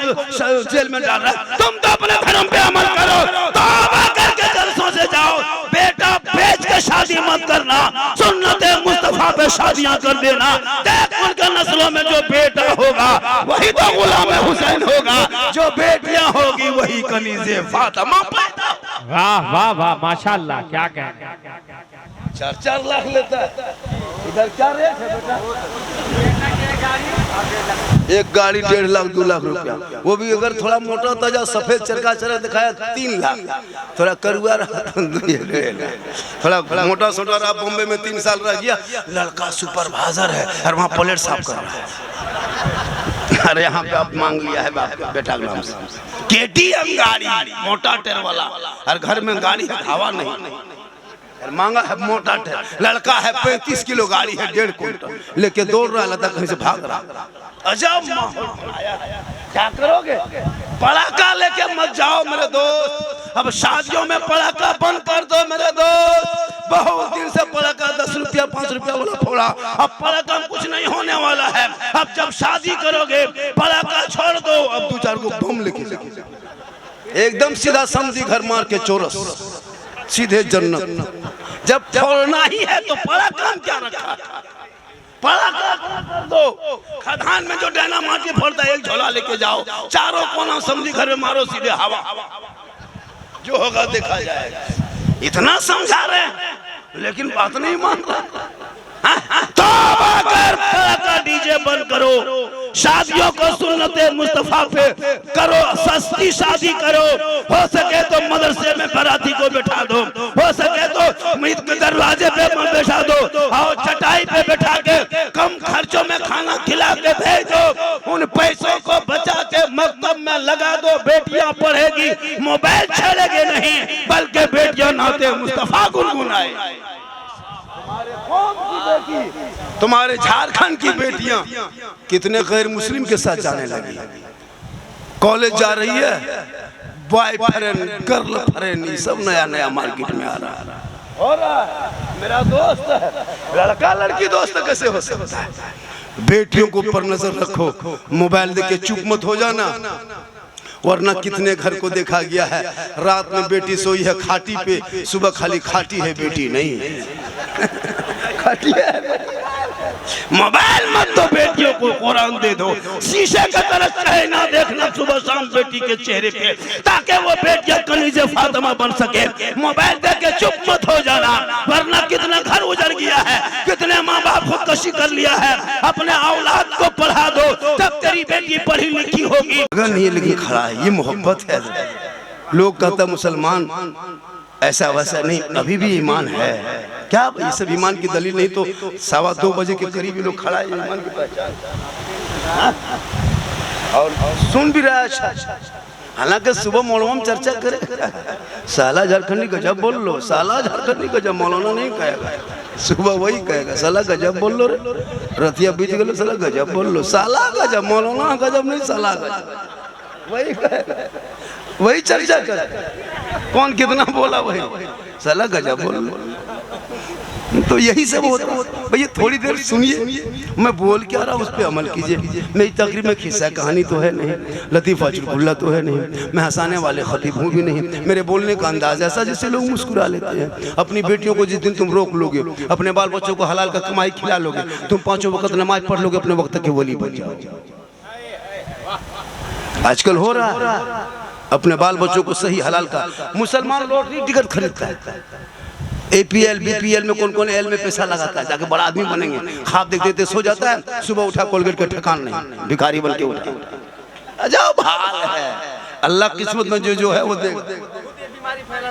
जेल में डाल रहा है। तुम तो अपने धर्म पे अमल करो, तौबा करके जलसों से जाओ। बेटा बेच के शादी मत करना, सुन्नते मुस्तफा पे शादियां कर देना। देख उनके नस्लों में जो बेटा होगा वही तो गुलाम हुसैन होगा, जो बेटियां होगी वही कनीज़े फातिमा पैदा। वाह वाह वाह, माशाअल्लाह, क्या कहना। 4-4 लाख लेता है। इधर क्या रेट है बेटा? एक गाड़ी 1.5 लाख 2 लाख रुपया, वो भी अगर थोड़ा मोटा ताजा सफेद चरखा चरख दिखाया 3 लाख, थोड़ा करुआ रहा थोड़ा मोटा सोटा रहा, बॉम्बे में 3 साल रह गया, लड़का सुपरवाइजर है और वहाँ प्लेट साफ कर रहा है। अरे यहाँ पे आप मांग लिया है बाप बेटा के नाम से KTM गाड़ी, मोटा टायर वाला, और घर में गाड़ी है हवा नहीं, मांगा है मोटा टायर। लड़का है 35 किलो गाड़ी है 1.5 क्विंटल लेके दौड़ रहा है, लगता कहीं से भाग रहा। अजब माहौल, क्या करोगे? पड़ाका लेके मत जाओ मेरे दोस्त, अब शादियों में पड़ाका बंद कर दो मेरे दोस्त। बहुत दिन से पड़ाका 10 रुपया 5 रुपया वाला फोड़ा, अब पड़ाका कुछ नहीं होने वाला है। अब जब शादी करोगे पड़ाका छोड़ दो, अब 2-4 को बम लेके एकदम सीधा समझी घर मार के चोरस सीधे जन्नत। जब फोड़ना ही है तो पड़ाका क्या रखा? पड़ाका कर दो। खदान में जो डैना मार के फोड़ता है, एक झोला लेके जाओ, चारों कोना समझी घर में मारो सीधे हवा, जो होगा देखा जाएगा। इतना समझा रहे हैं लेकिन बात नहीं मान रहा। तौबा कर, पड़ाका डीजे बंद करो, शादियों को सुन्नते मुस्तफा पे करो, सस्ती शादी करो। हो सके तो मदरसे में बाराती को बैठा दो, हो सके तो मस्जिद के दरवाजे पे बैठा दो, और चटाई पे बैठा के कम खर्चों में खाना खिला के भेज दो। उन पैसों को बचा के मकतब में लगा दो, बेटियां पढ़ेगी, मोबाइल छेड़ेगी नहीं, बल्कि बेटियां नाते मुस्तफा गुनगुनाए। तुम्हारे झारखंड की बेटियां कितने गैर मुस्लिम के साथ जाने लगी, कॉलेज जा रही है, बॉयफ्रेंड गर्लफ्रेंड सब नया नया मार्केट में आ रहा है। मेरा दोस्त है, लड़का लड़की दोस्त कैसे हो सकता है? बेटियों को ऊपर नजर रखो, मोबाइल देख के चुप मत हो जाना, वरना कितने घर को देखा गया है, रात में बेटी सोई है खाटी पे, सुबह खाली खाटी है बेटी नहीं खाटी है। मोबाइल मत दो बेटियों को, कुरान दे दो। शीशे की तरह चाहे ना देखना सुबह शाम बेटी के चेहरे पे, ताकि वो बेटियां कनीज़े फातिमा बन सके। मोबाइल देख के चुप मत हो जाना, वरना कितना घर उजड़ गया है, कितने माँ बाप खुदकुशी कर लिया है। अपने औलाद को पढ़ा दो, तब तेरी बेटी पढ़ी लिखी होगी। अगर नहीं लेकिन खड़ा है, ये मोहब्बत है। लोग कहता मुसलमान ऐसा वैसा नहीं, अभी भी ईमान है क्या? ये सब ईमान की दलील नहीं तो 2:15 बजे के करीब लोग खड़ा है, ईमान की पहचान और सुन भी रहा है। अच्छा, हालांकि सुबह मौलवा में चर्चा करे, साला झारखंडी गजब बोल लो, साला झारखंडी गजब, मौलाना नहीं कहेगा, सुबह वही कहेगा साला गजब बोल लो रे, रतिया बीत गलो साला गजब बोल लो, साला गजब, मौलाना गजब नहीं, साला गजब वही कहेगा, वही चर्चा कर। कौन कितना बोला वही साला गजब बोल लो। तो यही सब होता है भैया। थोड़ी देर सुनिए, मैं बोल क्या रहा हूँ उस पर अमल कीजिए। मेरी तकरीर में खिस्सा कहानी तो है नहीं, लतीफ़ा चुटकुला तो है नहीं, मैं हंसाने वाले खतीब हूँ भी नहीं। मेरे बोलने का अंदाज ऐसा जिससे लोग मुस्कुरा लेते हैं। अपनी बेटियों को जिस दिन तुम रोक लोगे, अपने बाल बच्चों को हलाल का कमाई खिला लोगे, तुम 5 वक्त नमाज पढ़ लोगे, अपने वक्त के वली बन जाओगे। आजकल हो रहा है, अपने बाल बच्चों को सही हलाल का। मुसलमान लॉटरी टिकट खरीदता है, APL BPL में कौन कौन एल में पैसा लगाता है, जाके बड़ा आदमी बनेंगे, खाब देख देते सो जाता है, सुबह उठा कोलगेट का ठिकान नहीं, भिखारी बन के उठा। अजब हाल है, अल्लाह किस्मत में जो है वो दे।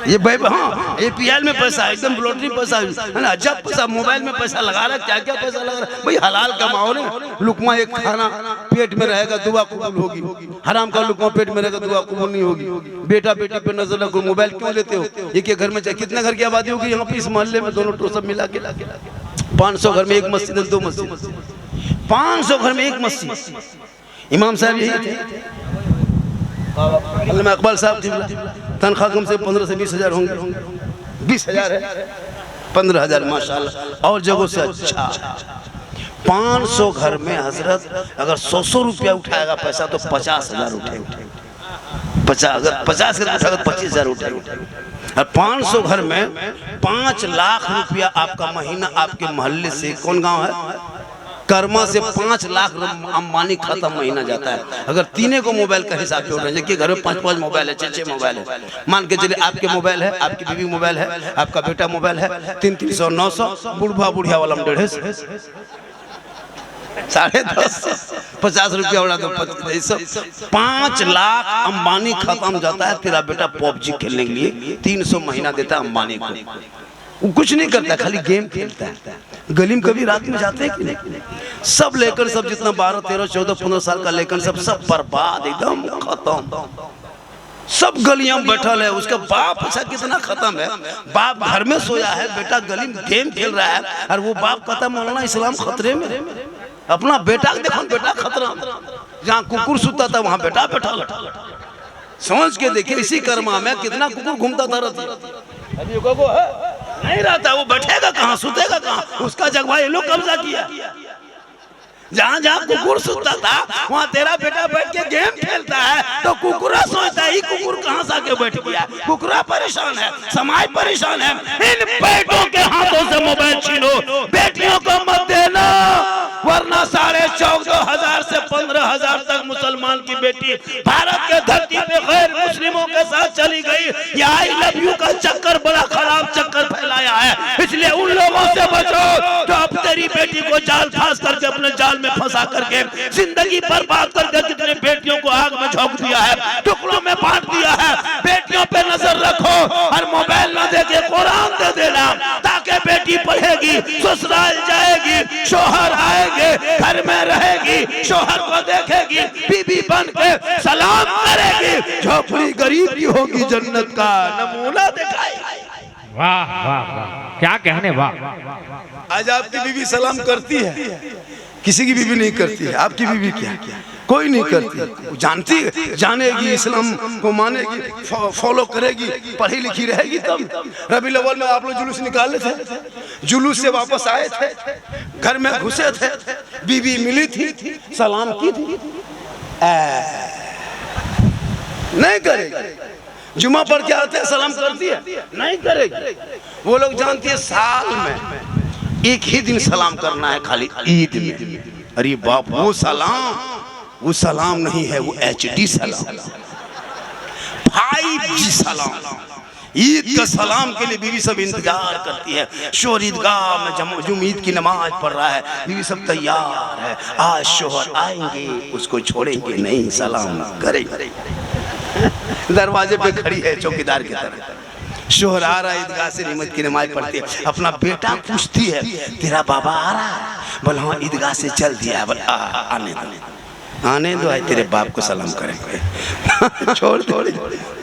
ये भाई हाँ, APL में पैसा, एकदम लॉटरी पैसा है ना, अजब पैसा। मोबाइल में पैसा लगा रहा है, क्या क्या पैसा लगा रहा है भाई। हलाल कमाओ ना, लुकमा एक खाना पेट में रहेगा दुआ कबूल होगी, हराम का लुकमा पेट में रहेगा दुआ कबूल नहीं होगी। बेटा बेटी पे नजर रखो, मोबाइल क्यों लेते हो? एक घर में कितने घर की आबादी होगी यहाँ पे, इस मोहल्ले में दोनों सब मिला के 500 घर में एक मस्जिद, 2 मस्जिद, 500 घर में एक मस्जिद। इमाम साहब यही थे, अल्लामा इकबाल साहब, तनख्वाह कम से 15 से 20 हज़ार होंगे, 20 हज़ार है, 15 हज़ार माशाल्लाह, और जगहों से अच्छा। 500 घर में हजरत अगर 100 रुपया उठाएगा पैसा तो 50 हज़ार उठेगा, 50 अगर 50 उठाएगा तो 25 हज़ार उठेगा। और 500 घर में 5 लाख रुपया आपका महीना आपके मोहल्ले से, कौन गांव है कर्मा से 5 लाख अंबानी खत्म महीना जाता है। अगर तीनों को मोबाइल का हिसाब जोड़ रहे हैं कि घर में 5-5 मोबाइल है, 6-6 मोबाइल है, मान के चलिए आपके मोबाइल है, आपकी बीवी मोबाइल है, आपका बेटा मोबाइल है, 300 900, बुढ़वा बुढ़िया वाला 150 10.5 50 रुपया वाला तो 5 लाख अंबानी खत्म जाता है। तेरा बेटा पबजी खेलने के लिए 300 महीना देता है अंबानी को, वो कुछ नहीं करता, खाली गेम खेलता है। गली में कभी रात में जाते हैं कि नहीं? सब लेकर सब जितना 12 13 14 15 साल का लेकर सब बर्बाद, एकदम खत्म। सब गलियां में बैठल है, उसका बाप ऐसा कितना खत्म है। बाप घर में सोया है, बेटा गली में गेम खेल रहा है, और वो बाप कहता है मौलाना इस्लाम खतरे में। अपना बेटा देखो, बेटा खतरा, जहाँ कुकुर सुता था वहां बेटा बैठा। समझ के देखिए इसी कर्मा में कितना कुकुर घूमता था अभी को नहीं रहता, वो बैठेगा कहाँ, सुतेगा कहाँ, उसका जगह ये लोग कब्जा किया। जहाँ जहाँ कुकुर सुता था वहाँ तेरा बेटा बैठ के गेम खेलता है, तो कुकुरा सोचता है कुकुर कहाँ से आके बैठ गया। कुकुरा परेशान है, समाज परेशान है। इन बेटों के हाथों से मोबाइल छीनो, बेटियों को मत देना, वरना 14,500 से 15,000 तक मुसलमान की बेटी भारत के धरती पे गैर मुस्लिमों के साथ चली गई। ये आई लव यू का चक्कर बड़ा खराब चक्कर फैलाया है, इसलिए उन लोगों से बचो जो अब तेरी बेटी को जाल फांस करके अपने जाल में फंसा करके जिंदगी बर्बाद करके कितने बेटियों को आग में झोंक दिया है, टुकड़ों में बांट दिया है। बेटियों पे नजर रखो और मोबाइल ना देके कुरान दे देना, ताकि बेटी पढ़ेगी, ससुराल जाएगी, शोहर आएंगे, घर में रहेगी, शोहर को देखेगी, बीबी बन के सलाम करेगी, झोपड़ी गरीब की होगी, जन्नत का नमूना दिखाएगी। वाह वाह वाह, क्या कहने, वाह। आज आपकी बीवी सलाम करती है, किसी की बीवी नहीं करती है। आपकी बीवी क्या कोई नहीं करती, जानती है, जानेगी, इस्लाम को मानेगी, फॉलो करेगी, पढ़ी लिखी रहेगी। तब रबी अव्वल में आप लोग जुलूस निकाले थे, जुलूस से वापस आए थे, घर में घुसे थे, बीवी मिली थी, सलाम की थी, नहीं करेगी। जुमा पढ़ के आते हैं, सलाम करती है, नहीं करेगी। वो लोग जानती है साल में एक ही दिन सलाम करना है, खाली ईद में। अरे बाप, वो सलाम नहीं है, वो HD सलाम, 5G सलाम। ईद का सलाम के लिए बीवी सब इंतजार करती है। शोहर ईदगाह में जुम ईद की नमाज पढ़ रहा है, बीवी सब तैयार है, आज शोहर आएंगे, उसको छोड़ेंगे नहीं, सलाम करेंगे। दरवाजे पे खड़ी है चौकीदार की तरह। शोहर आ रहा है, ईदगाह से निमत की नमाज पढ़ती है, अपना बेटा पूछती है तेरा बाबा आ रहा है? बोला हाँ, ईदगाह से चल दिया। बोला आने दो, आए तेरे बाप को सलाम करेंगे। छोड़ थोड़ी,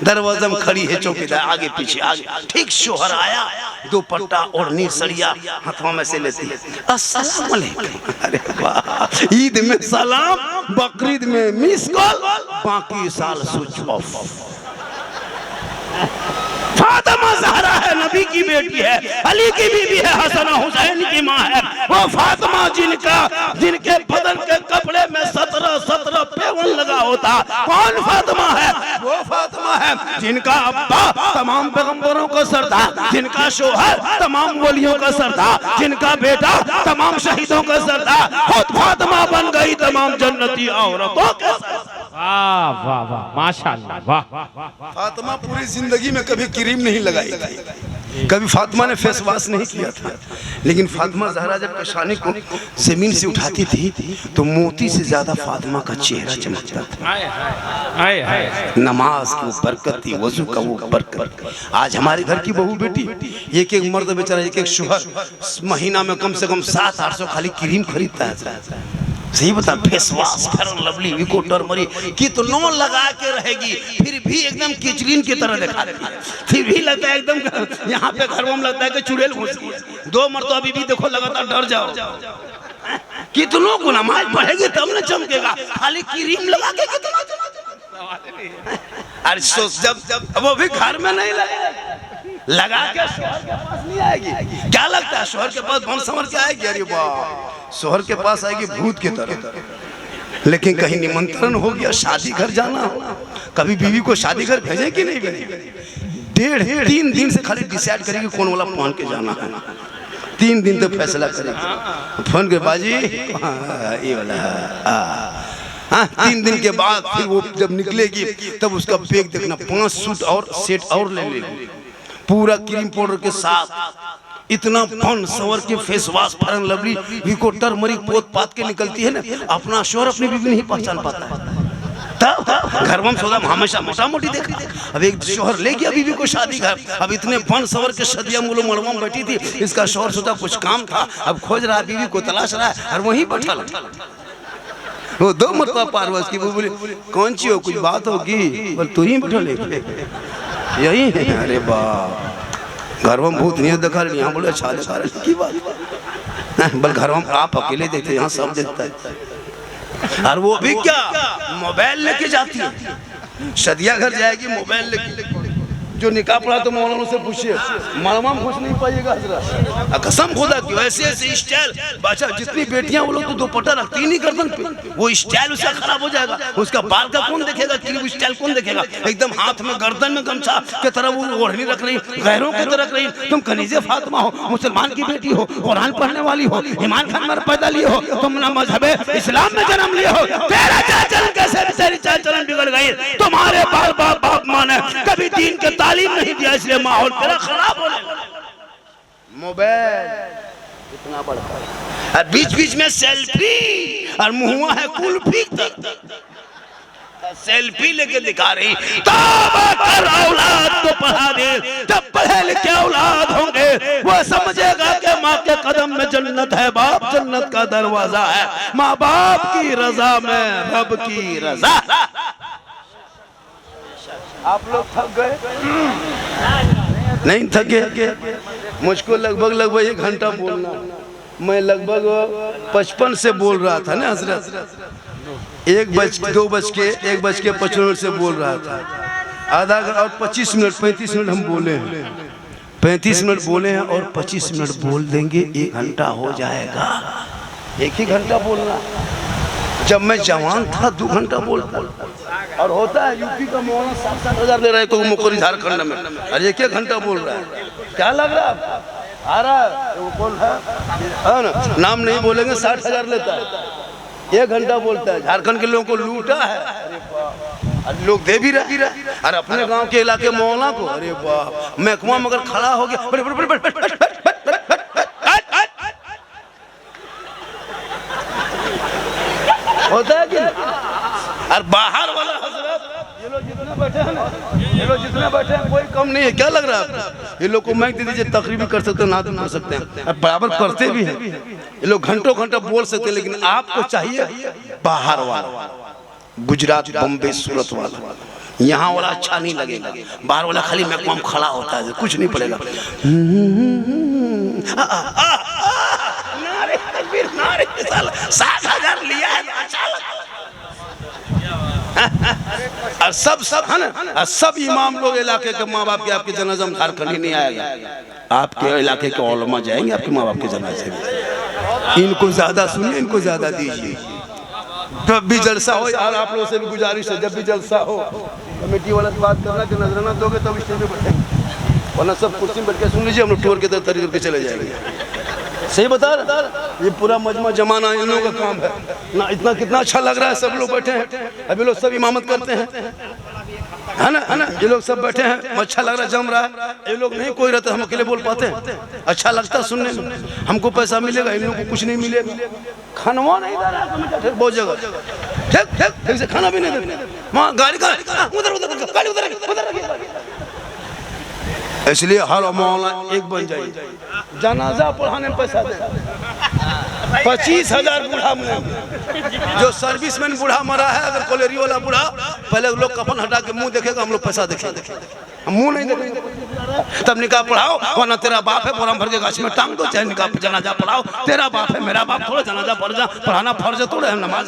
दरवाजा में खड़ी है चौकीदार, आगे पीछे आगे। ठीक शोहर आया, दुपट्टा ओढ़नी सड़िया हाथों में से लेती है, अस्सलाम वालेकुम। अरे वाह, ईद में सलाम, बकरीद में मिस कॉल, बाकी साल स्विच ऑफ। फातिमा ज़हरा है, नबी की बेटी है, अली की बीवी है, हसन हुसैन की माँ है। वो फातिमा जिनके बदन के कपड़े में 17 पेवन लगा होता, कौन फातिमा है? वो फातिमा है जिनका अब्बा तमाम पैगंबरों का सरदार, जिनका शोहर तमाम वलियों का सरदार, जिनका बेटा तमाम शहीदों का सरदार, खुद फातिमा बन गई तमाम जन्नती औरतों के सरदार। वाह वाह वाह, माशाअल्लाह, वाह। फातिमा पूरी जिंदगी में कभी क्रीम नहीं लगाई थी, कभी फातिमा ने फेस वॉश नहीं किया था, लेकिन फातिमा ज़हरा जब पेशानी को जमीन से उठाती थी तो मोती से ज्यादा फातिमा का चेहरा चमकता था। नमाज की वो बरकत थी, वजू का वो बरकत। आज हमारे घर की बहू बेटी, एक एक मर्द बेचारा, एक एक शोहर महीना में कम से कम 700-800 खाली क्रीम खरीदता है। सही बता, face wash, fair and lovely, Vicco turmeric कितनों लगा के रहेगी, फिर भी एकदम किचलिन की तरह दिखा देती है। फिर भी लगता है एकदम, यहाँ पे घर में लगता है कि चुड़ैल घुस गई। 2 मरतबा अभी भी देखो लगातार डर जाओ। कितनों को नमाज पढ़ेगी तब न चमकेगा, खाली क्रीम लगा के कितना। अरे जब वो भी घर में नहीं लगा के शोहर के पास नहीं आएगी। क्या लगता है शोहर के पास बन समझ के आएगी? अरे वाह, शोहर के पास आएगी भूत की तरह। लेकिन कहीं निमंत्रण हो गया, शादी घर जाना हो, कभी बीवी को शादी घर भेजे कि नहीं भेजे? 1.5-3 दिन से खाली डिसाइड करेगी कौन वाला पहन के जाना है। 3 दिन तक फैसला करेगी। फोन के बाजी ये वाला हाँ 3 दिन के बाद फिर वो जब निकलेगी तब उसका बैग देखना 5 सूट और सेट और ले लेगी पूरा क्रीम पाउडर के साथ। इतना फन सवर के face wash fair and lovely Vicco turmeric पोत पात के निकलती है ना, अपना शोहर अपनी बीवी नहीं पहचान पाता है। तब घर में सोदा हमेशा मोटा मोटी देख रही। अब एक शोहर ले गया बीवी को शादी घर, अब इतने फन सवर के सदिया मुलो मड़वा में बैठी थी, इसका शोहर सोचा कुछ काम था, अब खोज रहा है बीवी को, तलाश रहा है और वहीं बैठा वो 2 मरतबा पारवस की वो बोली कौन ची हो, कुछ बात होगी? बोल तू ही बैठो ले यही है। अरे बाप घर में भूत नहीं देखा रही, यहाँ बोले अच्छा देखा रही की बात, बल घर में आप अकेले देखते, यहाँ सब देखता है। और वो भी क्या मोबाइल लेके जाती है, सदिया घर जाएगी मोबाइल लेके। जो निकाह पड़ा तो मौलाना से पूछिए, मलमा में कुछ नहीं पाइएगा हजरा, कसम खुदा की ऐसे ऐसे स्टाइल। बच्चा जितनी बेटियां वो लोग तो दुपट्टा रखती ही नहीं गर्दन पे, वो स्टाइल उसका खराब हो जाएगा, उसका बाल का कौन देखेगा, क्लिप स्टाइल कौन देखेगा? एकदम हाथ में गर्दन में गमछा के तरह वो ओढ़नी रख रही, गैरों की तरह रख रही। तुम कनीजे फातिमा हो, मुसलमान की बेटी हो, कुरान पढ़ने वाली हो, ईमान खान में पैदा लिए हो, तुम ना मजहब इस्लाम में जन्म लिए हो, तेरा चाल चलन कैसे तेरी चाल चलन बिगड़ गई? तुम्हारे बाप माने कभी दीन के तालीम नहीं दिया, इसलिए माहौल तेरा खराब होने लगा। मोबाइल इतना बढ़ता है, बीच बीच में सेल्फी और मुहुआ है कुल्फी तक, सेल्फी लेके दिखा रही। तौबा कर औलाद को पढ़ा दे, जब पढ़े लिखे औलाद होंगे वो समझेगा कि माँ के कदम में जन्नत है, बाप जन्नत का दरवाजा है, माँ बाप की रजा में रब की रजा। आप लोग थक गए? नहीं थके? मुझको लगभग 1 घंटा बोलना, मैं लगभग 55 से बोल रहा था ना हजरत, 1:55 से बोल रहा था, आधा और 35 मिनट हम बोले हैं, 35 मिनट बोले हैं और 25 मिनट बोल देंगे, 1 घंटा हो जाएगा। 1 ही घंटा बोलना, जब मैं जवान था 2 घंटा बोलता, और होता है यूपी का मौलाना 7-7 हज़ार ले रहा है, कोई मुकरी झारखंड में, और 1 घंटा बोल रहा है। क्या लग रहा है? आ रहा है वो कौन है ना, नाम नहीं बोलेंगे, 60 हज़ार लेता है, 1 घंटा बोलता है। झारखंड के लोगों को लूटा है, अरे लोग दे भी रहे, अरे अपने गांव के इलाके मौलाना को, अरे बाप महकमा मगर खड़ा हो गया, होता है कि और बाहर वाला हजरत ये लोग जितने बैठे हैं ना, ये लोग जितने बैठे हैं कोई कम नहीं है। क्या लग रहा है आपको? ये लोग को माइक दे दीजिए, तकरीर भी कर सकते हैं, नात भी कर सकते हैं, और बराबर करते भी हैं। ये लोग घंटों बोल सकते हैं, लेकिन आपको चाहिए बाहर वाला, गुजरात बम्बई सूरत वाला। यहाँ वाला अच्छा नहीं लगेगा, बाहर वाला खाली महकमा खड़ा होता है, कुछ नहीं पड़ेगा। 60,000 लिया है, अच्छा लगा। और सब है ना, सब इमाम लोग इलाके के माँ बाप के आपके जनाजा में झारखंड ही नहीं आएगा, आपके इलाके के उलमा जाएंगे आपके माँ बाप के जनाजे में। इनको ज्यादा सुनिए, इनको ज्यादा दीजिए। जब भी जलसा हो यार, आप लोगों से भी गुजारिश है, जब भी जलसा हो कमेटी वाला से बात करना कि नजराना दोगे तब स्टेज पे बैठेंगे, वरना सब कुर्सी में बैठ के सुन लीजिए, हम लोग टूर के तरह करके चले जाएंगे। सही बता रहा, ये पूरा मजमा जमाना इन लोगों का काम है ना। इतना कितना अच्छा लग रहा है, सब लोग बैठे हैं, अभी लोग सब इमामत करते हैं, है ना, ये लोग सब बैठे हैं, अच्छा लग रहा है, जम रहा है। ये लोग नहीं कोई रहता, हम अकेले बोल पाते हैं, अच्छा लगता है सुनने में। हमको पैसा मिलेगा, इन लोगों को कुछ नहीं मिलेगा, खानवा नहीं दे रहा बहुत जगह, ठीक से खाना भी नहीं दे, वहाँ गाड़ी उधर। इसलिए हर मौलाना एक बन जाइए, जनाजा पढ़ाने में पैसा दे। 25,000 बूढ़ा में जो सर्विसमैन बूढ़ा मरा है, अगर कोलेरी वाला बूढ़ा, पहले लोग कफन हटा के मुंह देखेगा, हम लोग पैसा देखेंगे, मुंह नहीं देखेंगे। तब निकाह पढ़ाओ, वरना तेरा बाप है बोराम भर के गाछ में टांग दो, चाहे निकाह जनाजा पढ़ाओ। तेरा बाप है, मेरा बाप थोड़ा जनाजा पढ़ाना फर्ज थोड़ा है, नमाज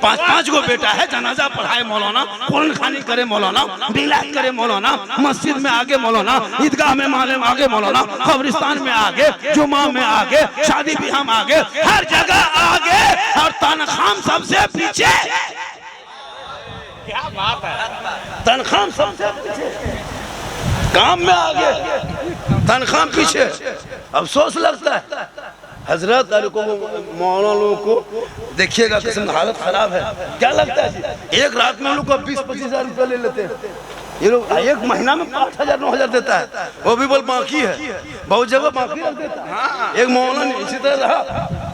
5-5 गो बेटा है, जनाजा पढ़ाए मौलाना, कुरान खानी करे मौलाना, मिलाद करे मौलाना, मस्जिद में आगे मौलाना, ईदगाह में मालूम आगे मौलाना, कब्रिस्तान में आगे, जुमा में आगे, शादी ब्याह में आगे, हर जगह आगे, और तनख्वाह सबसे पीछे। क्या बात है, तनख्वाह सबसे पीछे। काम में आगे, तनख्वाह पीछे, अफसोस लगता है। हजरत को मौलाना लोगों को देखिएगा किस्म हालत खराब है। क्या लगता है एक रात में हम लोग को 20-25 हजार रुपया ले लेते हैं, ये लोग एक महीना में 8,000-9,000 देता है, वो भी बोल बाकी है, बहुत जगह बाकी रख देता है। एक मौलाना इसी तरह रहा,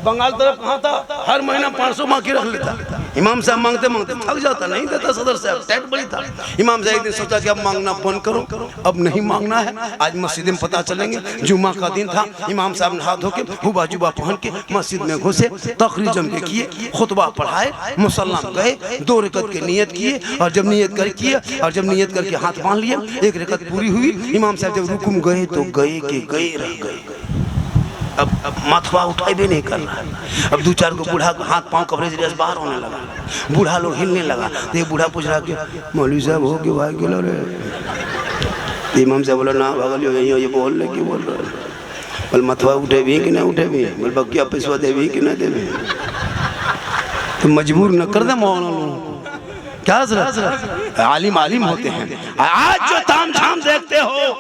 बंगाल तरफ कहाँ था, हर महीना 500 बाकी रख लेता। इमाम साहब मांगते मांगते थक जाता, नहीं देता सदर साहब, टैट बड़ी था। इमाम साहब एक दिन सोचा कि अब मांगना बंद करो, अब नहीं मांगना है। आज मस्जिद में पता चलेंगे, जुम्मा का दिन था। इमाम साहब नहा धो के हुबा जुबा पहन के मस्जिद में घुसे, तकरीर जम के किए, खुतबा पढ़ाए, मुसल्ला में गए, 2 रकत की नियत किए, और जब नियत कर किए और जब नियत करके हाथ बांध लिया, 1 रकत पूरी हुई। इमाम साहब जब रुकुम गए तो गए के गए रह गए। अब माथवा उठाई भी नहीं कर रहा है। अब 2-4 को बूढ़ा हाथ पांव कवरेज बाहर होने लगा, बूढ़ा लोग हिलने लगा। तो एक बूढ़ा पूछ रहा कि मौलवी साहब हो के भाग गेलो रे? तो इमाम साहब बोला ना भागलियो, यही ये बोल ले, क्यों बोल रहा है? बोल माथवा उठे भी कि नहीं उठे भी, बोल बकिया पैसा दे भी कि नहीं दे भी। तो मजबूर न कर दे मौलाना, क्या जरूरत? आलिम आलिम होते हैं। आज जो ताम झाम देखते हो,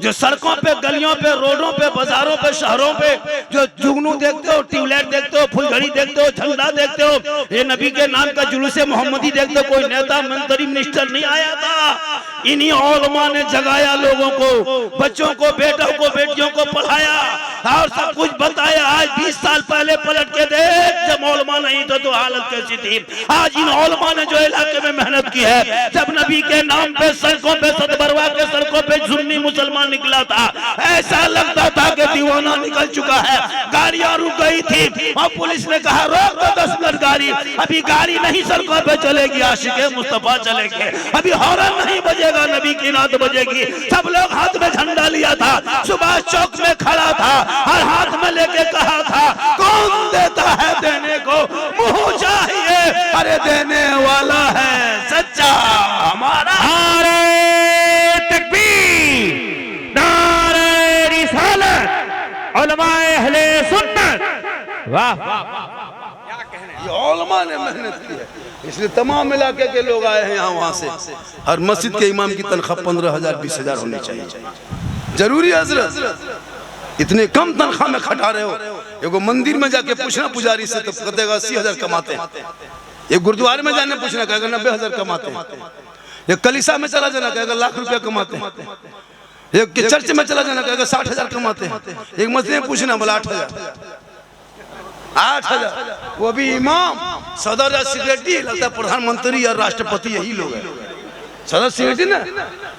जो सड़कों पे, गलियों पे, रोडों पे, बाजारों पे, शहरों पे जो जुगनू देखते हो, ट्यूबलाइट देखते हो, फुलझड़ी देखते हो, झंडा देखते हो, ये नबी के नाम का जुलूसे मोहम्मदी देखते हो। कोई नेता मंत्री मिनिस्टर नहीं आया था, इन्हीं उलमा ने जगाया लोगों को, बच्चों को, बेटों को, बेटियों को पढ़ाया और सब कुछ बताया। आज 20 साल पहले पलट के देख, जब उलमा नहीं था तो हालत कैसी थी। आज इन उलमा ने जो इलाके में मेहनत की है, जब नबी के नाम पे सड़कों पे, सतबरवा के सड़कों पे सुन्नी मुसलमान निकला था, ऐसा लगता था कि दीवाना निकल चुका है। गाड़ियां रुक गई थी और पुलिस ने कहा रोक दो 10 मिनट गाड़ी, अभी गाड़ी नहीं सड़कों पे चलेगी, आशिके मुस्तफा चलेंगे, अभी हॉर्न नहीं बजेगा, नबी की नात बजेगी। सब लोग हाथ में झंडा लिया था, सुभाष चौक में खड़ा था और हाथ में लेके कहा था कौन देता है देने को, मुंह चाहिए, अरे देने वाला है सच्चा हमारा। उलमाए अहले सुन्नत, वाह ये उलमा ने मेहनत की है, इसलिए तमाम इलाके के लोग आए हैं यहाँ वहाँ से। हर मस्जिद के इमाम की तनख्वाह 15,000-20,000 होनी चाहिए, जरूरी है हजरत। इतने कम तनख्वाह में खटा रहे हो। एगो मंदिर में जाके पूछना पुजारी से तो कहेगा 80,000 कमाते हैं। एक गुरुद्वारे में जाने पूछना कहेगा 90,000 कमाते हैं। एक कलीसा में चला जाना कहेगा लाख रुपया कमाते हैं। एक चर्च में चला जाना कहेगा 60,000 कमाते हैं। एक मस्जिद में पूछना बोला 8,000, वो भी इमाम, सदर या सेक्रेटरी, लगता है प्रधानमंत्री या राष्ट्रपति यही लोग हैं, सदर सेक्रेटरी ना।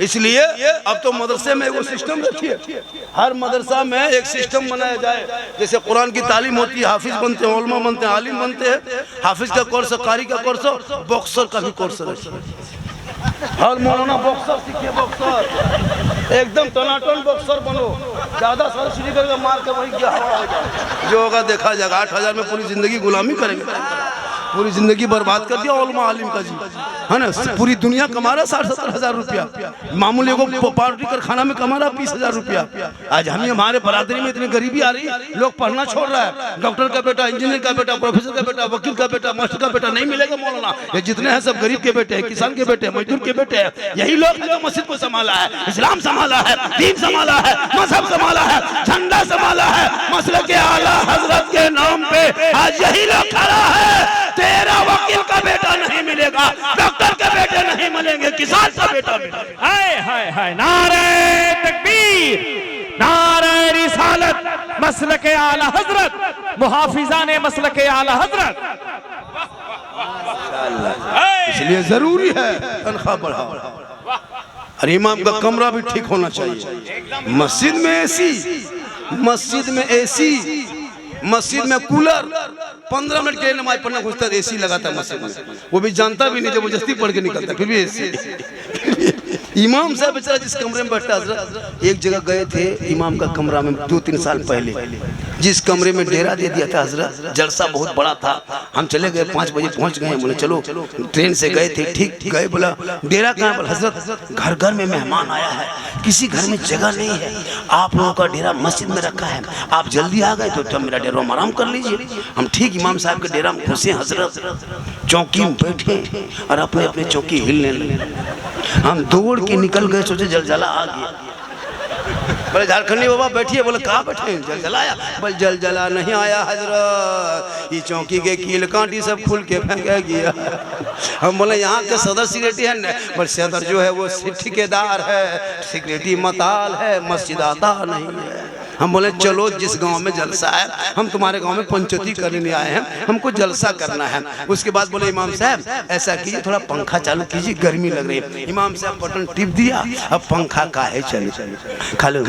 इसलिए अब तो मदरसे में एगो सिस्टम रखिए, हर मदरसा में एक सिस्टम बनाया जाए। जैसे कुरान की तालीम होती है, हाफिज बनते हैं, उलमा बनते हैं, आलिम बनते हैं, हाफिज का कोर्स, कारी का कोर्स, बॉक्सर का भी कोर्स रखिए। हर मौलाना बॉक्सर सीखिए, बॉक्सर एकदम टनाटन बॉक्सर बनो, ज्यादा सरसरी करके मार के वही क्या हवा हो जाए, जो होगा देखा जाएगा। 8,000 में पूरी जिंदगी गुलामी करेंगे, पूरी जिंदगी बर्बाद कर दिया उलमा आलिम का जी, है ना। पूरी दुनिया कमा रहा 60-70 हजार रुपया, मामूली एगो पार्टी कर खाना में कमा रहा 20,000 रुपया। आज हम हमारे बरादरी में इतनी गरीबी आ रही, लोग पढ़ना छोड़ रहा है। डॉक्टर का बेटा, इंजीनियर का बेटा, प्रोफेसर का बेटा, वकील का बेटा, मास्टर का बेटा नहीं मिलेगा मौलाना। ये जितने हैं सब गरीब के बेटे हैं, किसान के बेटे, मजदूर के बेटे हैं। यही लोग जो मस्जिद को संभाला है, इस्लाम संभाला है, दीन संभाला है, मजहब संभाला है, झंडा संभाला है, मसलक के आला हजरत के नाम पे आज यही लोग खड़ा है। तेरा वकील का बेटा नहीं मिलेगा, डॉक्टर के बेटे नहीं मिलेंगे, किसान का बेटा मिलेगा। हाय हाय हाय, नारे तकबीर, नारे रिसालत, मसलके आला हजरत, मुहाफिजाने मसलके आला हजरत। इसलिए जरूरी है तनख्वाह बढ़ाओ। और इमाम का कमरा भी ठीक होना चाहिए। मस्जिद में एसी, मस्जिद में एसी, मस्जिद में कूलर। 15 मिनट के नमाज पढ़ना घुसता है, एसी लगाता है मस्जिद में, वो भी जानता भी नहीं, जबरदस्ती पढ़ के निकलता, फिर भी एसी। इमाम साहब बेचारा जिस कमरे में बैठता, हजरत एक जगह गए थे इमाम का कमरा में 2-3 साल पहले, जिस कमरे में डेरा दे दिया था हजरत, जलसा बहुत बड़ा था। हम चले गए, 5 बजे पहुंच गए, बोले चलो, ट्रेन से गए थे, ठीक गए, बोला डेरा कहाँ पर? हजरत घर घर में मेहमान आया है, किसी घर में जगह नहीं है, आप लोगों का डेरा मस्जिद में रखा है, आप जल्दी आ गए तो मेरा डेरा में आराम कर लीजिए। हम ठीक इमाम साहब के डेरा में घुसे हजरत, चौकी में बैठे और अपने अपने चौकी हिलने लगे। हम दौड़ के निकल गए, सोचे जलजला आ गया। बोले झारखंडी बाबा बैठिए। बोले कहाँ बैठे? जल जलाया। बोले जल जला नहीं आया हजरत, ये चौकी के कील कांटी सब खुल के फेंक गया। हम बोले यहाँ के सदर सेक्रेटरी है न? बोले सदर जो है वो ठेकेदार है, सेक्रेटरी मताल है, मस्जिद आता नहीं है। हम बोले चलो जिस गांव में जलसा है, हम तुम्हारे गांव में पंचोती करने आए हैं, हमको जलसा करना है। उसके बाद बोले इमाम साहब ऐसा कीजिए थोड़ा पंखा चालू कीजिए, गर्मी लग रही है। इमाम साहब बटन टिप दिया, अब पंखा काहे चले खाली।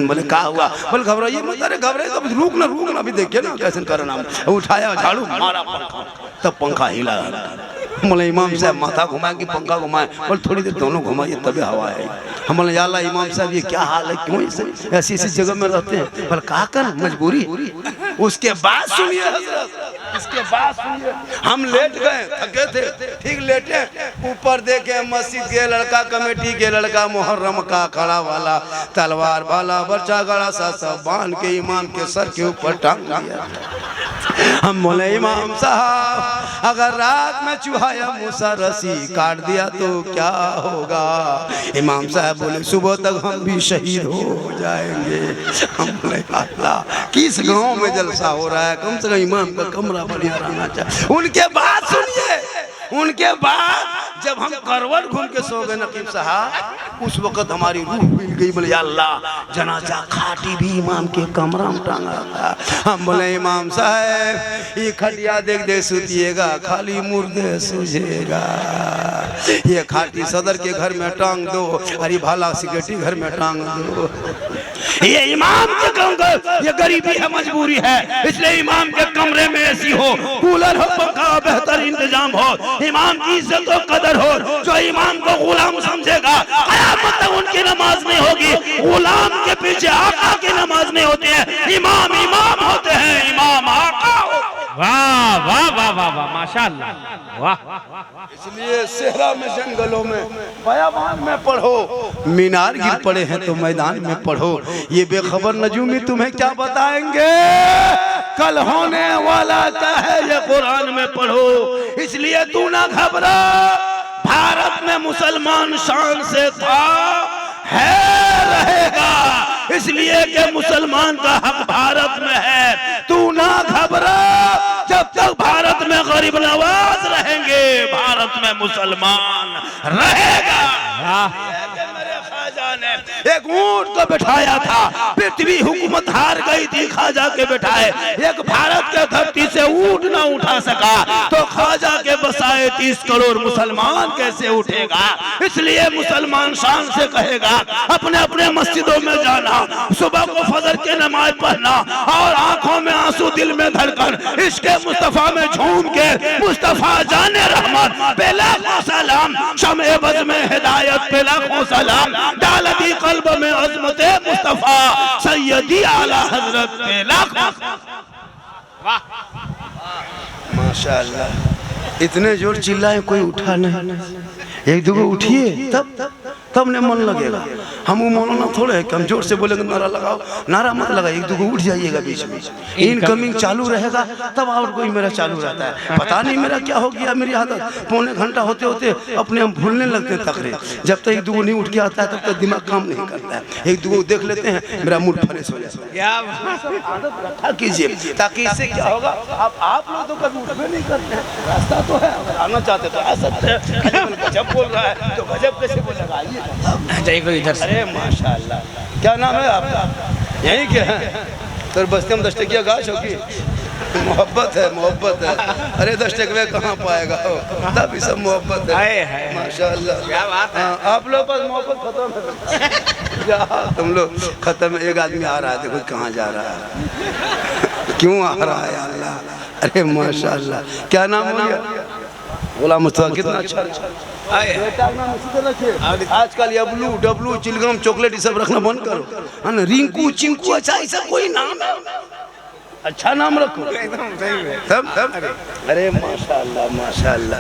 बोले क्या हुआ? बोले घबराइए मत। अरे घबराइए तो रुक ना अभी देखिए ना कैसे करना। उठाया झाड़ू मारा पंखा, तब पंखा हिला। बोले इमाम साहब माथा घुमाए कि पंखा घुमाए? बोले थोड़ी देर दोनों घुमाइए तभी हवा है। हम बोले या अल्लाह इमाम साहब ये क्या हाल है, क्यों ऐसी ऐसी जगह में रहते हैं? बोले क्या कर मजबूरी। उसके बाद सुनिए हजरत, इसके बाद सुनिए, हम लेट गए, थके थे, ठीक लेटे, ऊपर देखे मस्जिद के लड़का, कमेटी के लड़का, मुहर्रम का खड़ा वाला, तलवार वाला, बच्चा गड़ा सा सब बांध के इमाम के सर के ऊपर टांग दिया। हम बोले इमाम साहब अगर रात में चूहा या मूसा रस्सी काट दिया तो क्या होगा? इमाम साहब बोले सुबह तक हम भी शहीद हो जाएंगे। हम बोले अल्लाह किस गांव में जलसा हो रहा है, कम से कम इमाम का कमरा बढ़िया रहना चाहिए। उनके बाद सुनिए, उनके बाद जब हम करवट घूम के सो गए नकीब साहब, उस वक्त हमारी रूह मिल गई। बोले या अल्लाह जनाजा खाटी भी इमाम के कमरा में टांगा था। हम बोले इमाम साहब ये खटिया देख दे सुतिएगा, खाली मुर्दे सूझेगा। ये खाटी सदर के घर में टांग दो, अरे भाला सिक्योरिटी घर में टांग दो। ये इमाम के कमरे, ये गरीबी है, मजबूरी है, इसलिए इमाम के कमरे में ऐसी हो, कूलर हो, पंखा, बेहतर इंतजाम हो, इमाम की इज्जत और कदर हो। जो इमाम को गुलाम समझेगा क़यामत तक उनकी नमाज नहीं होगी। गुलाम के पीछे आका की नमाज नहीं होती है, इमाम इमाम होते हैं, इमाम आका। वाह वाह वाह वाह वाह माशाअल्लाह वाह। इसलिए सेहरा में, जंगलों में, बयाबान में पढ़ो, मीनार गिर पड़े हैं तो मैदान में पढ़ो। ये बेखबर नजूमी तुम्हें क्या बताएंगे कल होने वाला क्या है, ये कुरान में पढ़ो। इसलिए तू ना घबरा, भारत में मुसलमान शान से था, है, रहेगा, इसलिए कि मुसलमान का हक भारत में है। तू ना घबरा, जब तक भारत में गरीब नवाज रहेंगे भारत में मुसलमान रहेगा। एक ऊंट को बिठाया था, पृथ्वी हुकूमत हार गई थी, खाजा के बिठाए। एक भारत के धरती से ऊंट ना उठा सका तो खाजा के बसाए 30 करोड़ मुसलमान कैसे उठेगा? इसलिए मुसलमान शान से कहेगा अपने अपने मस्जिदों में जाना, सुबह को फजर की नमाज पढ़ना और आंखों में आंसू दिल में धड़कन इसके मुस्तफा में झूम के मुस्तफा जाने रहमत पे लाखों सलाम, शमे बज़ में हिदायत पे लाखों सलाम, डालती कल्ब में अज़मत मुस्तफा सैयदी आला हजरत पे लाखों। माशाअल्लाह, इतने जोर चिल्लाए कोई उठा नहीं। एक दो उठिए तब ने मन लगेगा। हम वो मौलाना थोड़े है कि हम जोर से बोलेंगे नारा लगाओ, नारा मत लगा, एक दो उठ जाइएगा बीच में। इनकमिंग चालू रहेगा तब और कोई मेरा चालू रहता है। पता नहीं मेरा क्या हो गया, मेरी आदत पौने घंटा होते होते अपने हम भूलने लगते हैं तकरीर। जब तक एक दो नहीं उठ के आता है तब तक दिमाग काम नहीं करता है। एक दो देख लेते हैं मेरा मूड फ्रेश हो जाता है। आदत रखा कीजिए ताकि इससे क्या होगा, आप लोग तो कभी उठवे नहीं करते हैं। रास्ता तो है, अगर आना चाहते तो आ सकते हैं। गजब बोल रहा है तो गजब कैसे बोलेगा? इधर से। अरे माशाअल्लाह, क्या नाम है आपका? यहीं के हैं? तो बस्ती में 10 टकिया गाछ होगी। मोहब्बत है, मोहब्बत है। अरे 10 टकवे कहाँ पाएगा, तभी सब मोहब्बत है। माशाअल्लाह, क्या बात है। आप लोग पास मोहब्बत खत्म है, तुम लोग खत्म। एक आदमी आ रहा है, देखो कहाँ जा रहा है, क्यों आ रहा है अल्लाह। अरे माशाअल्लाह, क्या नाम है? गुलाम मुस्तफा, कितना अच्छा। आजकल यबलू डब्लू चिलगम चॉकलेट ये सब रखना बंद करो, है ना। रिंकू चिंकू अच्छा ऐसा कोई नाम है, अच्छा नाम रखो तब। अरे माशाअल्लाह माशाअल्लाह।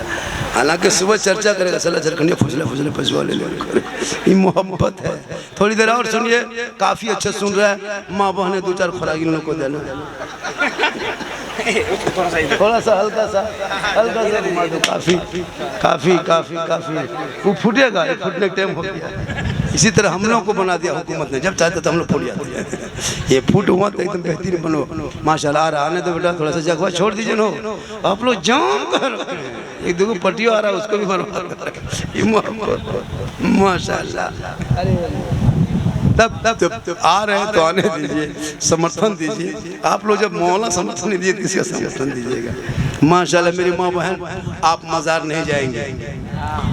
हालांकि सुबह चर्चा करेगा साला झारखंडी फुसले फुसले पशुआ ले ले, ये मोहब्बत है। थोड़ी देर और सुनिए, काफी अच्छा सुन रहा है। माँ बहने 2-4 खुराक इन लोगों को देना, थोड़ा सा हल्का सा घुमा दो। काफी काफी काफी काफी वो फूटेगा, फूटने का टाइम हो गया। इसी तरह हम लोग को बना दिया हुकूमत ने, जब चाहते तो हम लोग फूट जाते हैं। ये फूट हुआ तो एकदम बेहतरीन बनो, माशाल्लाह। आ रहा आने तो बेटा थोड़ा सा जगह छोड़ दीजिए नो, आप लोग जाम कर एक दो पट्टियों आ रहा है उसको भी बनवा, माशाल्लाह। तब आ रहे हैं तो आने दीजिए, समर्थन दीजिए। आप लोग जब मौला समर्थन नहीं दिए किसका समर्थन दीजिएगा? माशाल्लाह मेरी माँ बहन, आप मज़ार नहीं जाएंगे,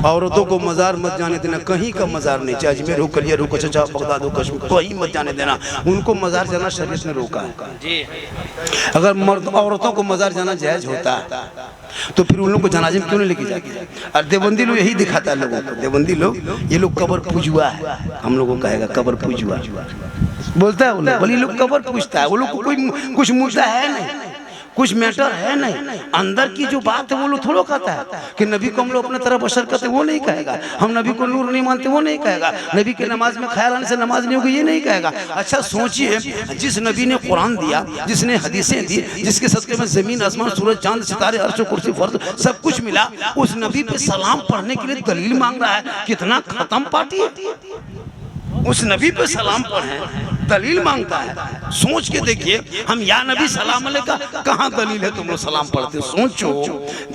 औरतों को मज़ार मत जाने देना, कहीं का मज़ार नहीं, चाहे अजमेर हो, कलियर हो, चचा, बगदाद हो, कश्मीर, कहीं मत जाने देना। उनको मज़ार जाना शरीयत ने रोका है। अगर मर्द औरतों को मज़ार जाना जायज़ होता है तो फिर उन लोग को जनाजे में क्यों नहीं लेके जाते? और देवबंदी लोग यही दिखाता है लोगों को, देवबंदी लोग, ये लोग कबर पूजुआ है, हम लोगों को कहेगा कबर पूजुआ बोलता है वो लोग, बोली लोग कबर पूछता है, वो लोग को कोई कुछ मुद्दा है नहीं, कुछ मैटर है नहीं, अंदर की जो बात है वो लोग थोड़ा कहता है कि नबी को हम लोग अपने तरह बशर करते, वो नहीं कहेगा। हम नबी को नूर नहीं मानते, वो नहीं कहेगा। नबी के नमाज में ख्याल आने से नमाज नहीं होगी, ये नहीं कहेगा। अच्छा सोचिए, जिस नबी ने कुरान दिया, जिसने हदीसें दी, जिसके सदके में जमीन आसमान सूरज चांद सितारे अर्श कुर्सी फर्श सब कुछ मिला, उस नबी पे सलाम पढ़ने के लिए दलील मांग रहा है। कितना खत्म पार्टी है, उस नबी पे सलाम पढ़े दलील मांगता है। सोच के देखिए, हम या नबी सलाम अलैका, कहाँ दलील है तुम लोग सलाम पढ़ते? सोचो,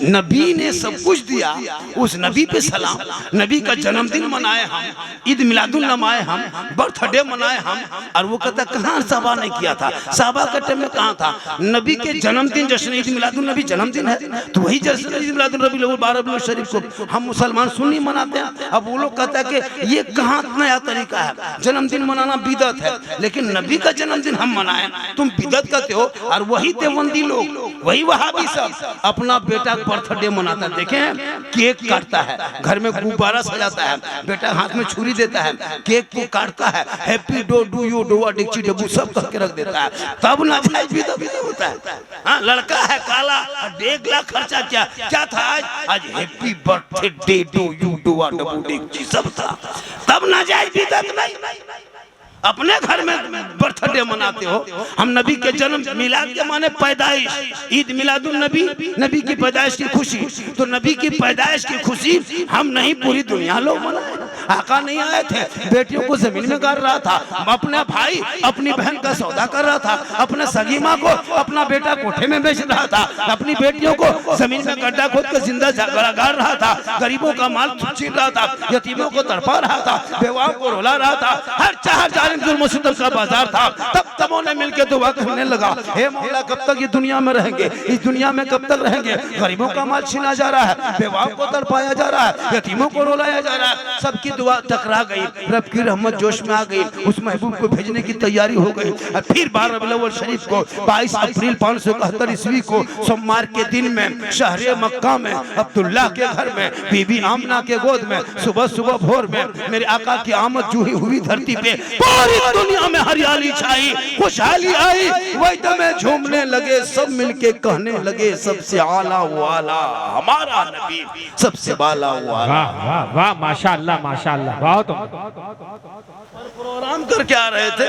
नबी ने सब कुछ दिया, उस नबी पे सलाम। नबी का जन्मदिन मनाए हम, ईद मिलादुन नमाए हम, बर्थडे मनाए हम, और वो कहता कहाँ साहबा ने किया था? साहबा के टाइम में कहाँ था? नबी के जन्मदिन जश्न ईद मिलादुन नबी जन्मदिन है, तो वही जश्न ईद मिलादुन रबीउल अव्वल 12 रबीउल शरीफ को हम मुसलमान सुन्नी मनाते हैं। अब वो लोग कहता है कि ये कहाँ नया तरीका है, जन्मदिन मनाना बिदअत है, लेकिन नबी का जन्मदिन हम मनाएं तुम बिदअत कहते हो। और वही देवबंदी लोग, वही वहाबी सब अपना बेटा बर्थडे मनाता है। देखें, केक काटता है, घर में गुब्बारा सजाता है, बेटा हाथ में छुरी देता है, केक को काटता है, हैप्पी डू यू डू डिक्ची डबू सब कह के रख देता है, तब ना जाए बिदअत होता है। हाँ, लड़का है काला, 1 लाख खर्चा क्या था आज हैप्पी बर्थडे डू यू डू डबू डिक्ची सब था, तब ना जाए बिदअत नहीं। अपने घर में बर्थडे मनाते हो। हम नबी के जन्म, मिलाद के माने पैदाइश, ईद मिलादुन नबी, नबी की पैदाइश की खुशी। तो नबी की पैदाइश की खुशी हम नहीं, पूरी दुनिया लोग मनाए। आका नहीं आए थे, बेटियों को जमीन में गाड़ रहा था, अपना भाई अपनी बहन का सौदा कर रहा था, अपने सगी माँ को अपना बेटा कोठे में बेच रहा था, अपनी बेटियों को जमीन में गड्ढा खोद कर जिंदा गाड़ रहा था, गरीबों का माल छीन रहा था, यतीमों को तड़पा रहा था, बेवाओं को रुला रहा था, हर चार मुसलमान का बाजार था। तब तबों ने मिलकर दुआ करने लगा, हे मौला कब तक ये दुनिया में रहेंगे, इस दुनिया में कब तक रहेंगे? गरीबों का माल छीना जा रहा है, बेवाओं को तड़पाया जा रहा है, यतीमों को रुलाया जा रहा है। सबकी दुआ टकरा गई, रब की रहमत जोश में आ गई, उस महबूब को भेजने की तैयारी हो गई। और फिर 12 रबीउल अव्वल शरीफ को 22 अप्रैल 571 ईस्वी को सोमवार के दिन में शहर मक्का में अब्दुल्ला के घर में बीबी आमना के गोद में सुबह सुबह भोर में मेरे आका की आमद जूही हुई धरती पे, पूरी दुनिया में हरियाली छाई, खुशहाली आई, वही में झूमने लगे, सब मिलके कहने लगे सबसे आला वाला हमारा नबी, सबसे बाला वाला। वाह वाह, माशाअल्लाह माशाअल्लाह। बहुत प्रोग्राम करके आ रहे थे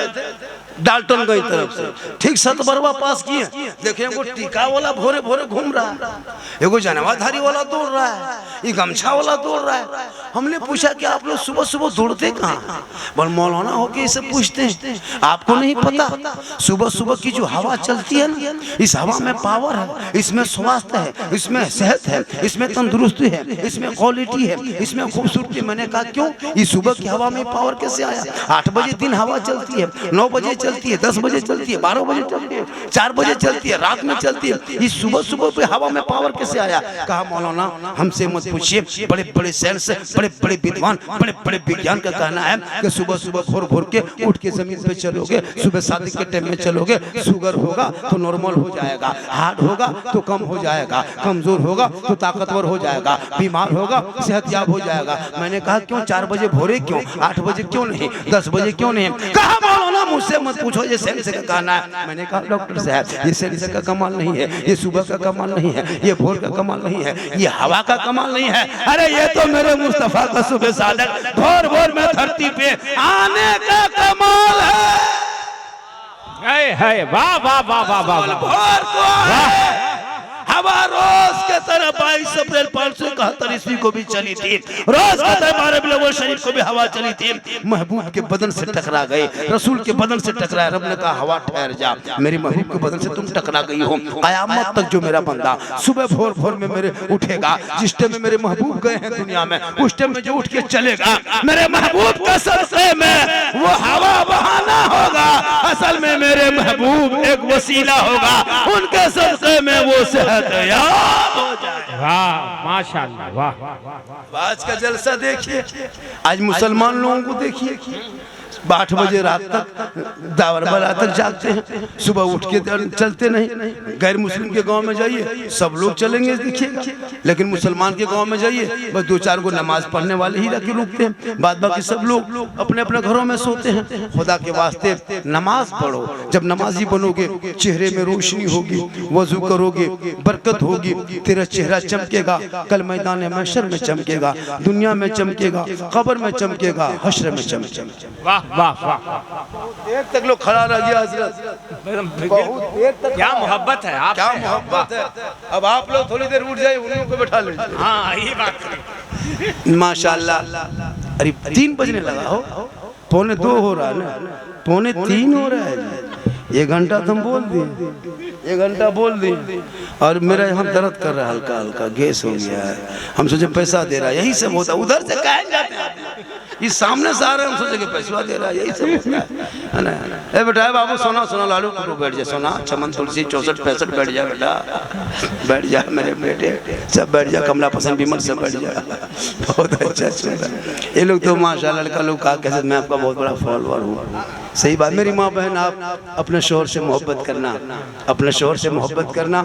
डाल्टन गई तरफ से, ठीक सतबरवा पास किए, देखे वो टीका वाला भोरे भोरे घूम रहा है, एगो जनवाधारी वाला दौड़ रहा है, ये गमछा वाला दौड़ रहा है। हमने पूछा कि आप लोग सुबह सुबह दौड़ते कहाँ? बोल मौलाना होके इसे पूछते हैं, आपको नहीं पता सुबह सुबह की जो हवा चलती है ना, इस हवा में पावर है, इसमें स्वास्थ्य है, इसमें सेहत है, इसमें तंदुरुस्ती है, इसमें क्वालिटी है, इसमें खूबसूरती। मैंने कहा क्यों? इस सुबह की हवा में पावर कैसे आया? 8 बजे दिन हवा चलती है, 9 बजे चलती है, 10 बजे चलती है, 12 बजे चलती है, 4 बजे चलती है, रात में चलती है, इस सुबह सुबह पे हवा में पावर कैसे आया? कहा मौलाना हमसे मत पूछिए, बड़े बड़े साइंस, बड़े बड़े विद्वान, बड़े बड़े विज्ञान का कहना है कि सुबह सुबह भोर के उठ के जमीन पे चलोगे, सुबह शादी के टाइम में चलोगे, शुगर होगा तो नॉर्मल हो जाएगा, हार्ट होगा तो कम हो जाएगा, कमजोर होगा तो ताकतवर हो जाएगा, बीमार होगा सेहतयाब हो जाएगा। मैंने कहा क्यों 4 बजे भोरे क्यों, 8 बजे क्यों नहीं, 10 बजे क्यों नहीं? कहा मौलाना मुझसे मत पूछो, ये साइंस का कहना है। मैंने कहा डॉक्टर साहब ये साइंस का कमाल नहीं है, ये सुबह का कमाल नहीं है, ये भोर का कमाल नहीं है, ये हवा का कमाल नहीं है, अरे ये तो मेरे मुस्तफा का सुबह सादक भोर भोर में धरती पे आने का कमाल है। वाह वाह वाह वाह वाह, भोर को हवा रोज के तरह 22 अप्रैल 571 ईस्वी को भी चली थी, रोज के तरह 12 बिलवल शरीफ को भी हवा चली थी। महबूब के बदन से टकरा गए, रसूल के बदन से टकराए। रब ने कहा हवा ठहर जा, मेरे महबूब के बदन से तुम टकरा गई हो, कयामत तक जो मेरा बंदा सुबह भोर भोर में मेरे उठेगा, जिस टाइम में मेरे महबूब गए हैं दुनिया में, उस टाइम में जो उठ के चलेगा मेरे महबूब का सदक़े में वो हवा बहाना होगा, असल में मेरे महबूब एक वसीला होगा, उनके सदक़े में वो सेहत याब हो जाए। वाह माशाअल्लाह, वाह। आज का जलसा देखिए, आज मुसलमान लोगों को देखिए 8 बजे रात तक दावर रात तक जागते हैं, सुबह उठ के चलते नहीं। गैर मुस्लिम के गांव में जाइए सब लोग चलेंगे देखिएगा, लेकिन मुसलमान के गांव में जाइए बस 2-4 को नमाज पढ़ने वाले ही रखे रुकते हैं, बाद बाकी सब लोग अपने अपने घरों में सोते हैं। खुदा के वास्ते नमाज पढ़ो, जब नमाजी बनोगे चेहरे में रोशनी होगी, वजू करोगे बरकत होगी, तेरा चेहरा चमकेगा, कल मैदान महशर में चमकेगा, दुनिया में चमकेगा, कब्र में चमकेगा, हश्र में चमकेगा। वाह वाह वाह। देर तक लोग खड़ा रह गया हजरत, बहुत देर तक। क्या मोहब्बत है आप, क्या मोहब्बत है। अब आप लोग थोड़ी देर उठ जाए, उन लोगों को बैठा लीजिए। हाँ ये बात माशाल्लाह। अरे 3 बजने लगा हो, 2:45 हो रहा है ना, 2:45 हो रहा है। 1 घंटा तुम बोल दिए, 1 घंटा बोल दिए, और मेरा यहाँ दर्द कर रहा है, हल्का हल्का गैस हो गया है। हम सोचे पैसा दे रहा है, यही सब होता है। उधर से कहें जाते हैं, इस सामने से आ रहे हैं, हम सोचे कि पैसा दे रहा है, यही सब होता है ना। ए बेटा बाबू सोना सोना लाडू कुटू बैठ जा, सोना चमन तुलसी 64-65 बैठ जा बेटा, बैठ जा मेरे बेटे, सब बैठ जा, कमला पसंद विमल सब बैठ जा। बहुत अच्छा सुंदर। ये लोग तो माशाल्लाह लड़का लोग कहा कैसे मैं आपका बहुत बड़ा फॉलोअर हूँ। सही बात। मेरी माँ बहन, आप अपने शोहर से मोहब्बत करना, अपने शोहर से मोहब्बत करना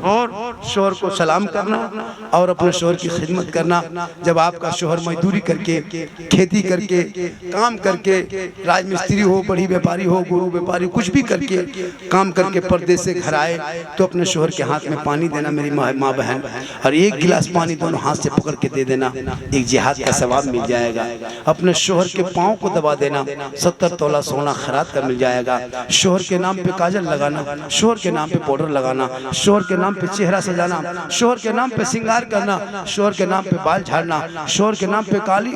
और शोहर को सलाम करना और अपने शोहर की खिदमत करना। जब आपका शोहर मजदूरी करके, खेती करके, काम करके, राजमिस्त्री हो, बड़ी व्यापारी हो, गुरु व्यापारी, कुछ भी करके काम करके पर्दे से घर आए तो अपने शोहर के हाथ में पानी देना मेरी माँ बहन, और 1 गिलास पानी दोनों हाथ से पकड़ के दे देना, एक जिहाद का सवाब मिल जाएगा। अपने शोहर के पाँव को दबा देना, 70 तोला सोना खराद का मिल जाएगा। शोहर के नाम पे काजल लगाना, शोहर के नाम पे पाउडर लगाना, शोहर के नाम पे चेहरा सजाना, शोहर के नाम पे श्रृंगार करना, शोहर के नाम पे बाल झाड़ना, शोहर के नाम पे काली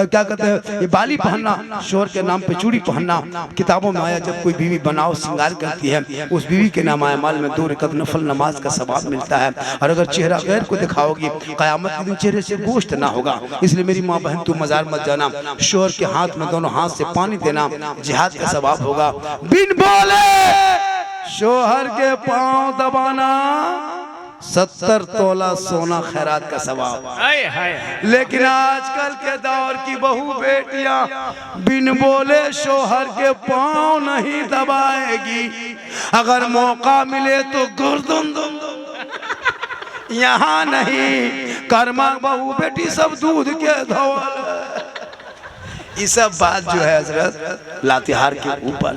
क्या कहते हैं ये बाली पहनना, शोहर के नाम पे चूड़ी पहनना। किताबों में आया जब कोई बीवी बनाओ श्रृंगार करती है, उस बीवी के नाम आया माल में 2 रकात नफल नमाज का सवाब मिलता है। और अगर चेहरा गैर को दिखाओगी कयामत के दिन चेहरे से गोश्त ना होगा। इसलिए मेरी माँ बहन तू मजार मत जाना, शोहर के हाथ में दोनों हाथ से पानी देना, जिहाद का सवाब होगा। बिन बोले शोहर के पांव दबाना, 70 तोला सोना खैरात का सवाब। लेकिन आजकल के दौर की बहू बेटियां बिन बोले शोहर के पांव नहीं दबाएगी, अगर मौका मिले तो गर्दन यहाँ नहीं। कर्मा बहू बेटी सब दूध के धोल। ये सब बात जो है हजरत लातेहार के ऊपर।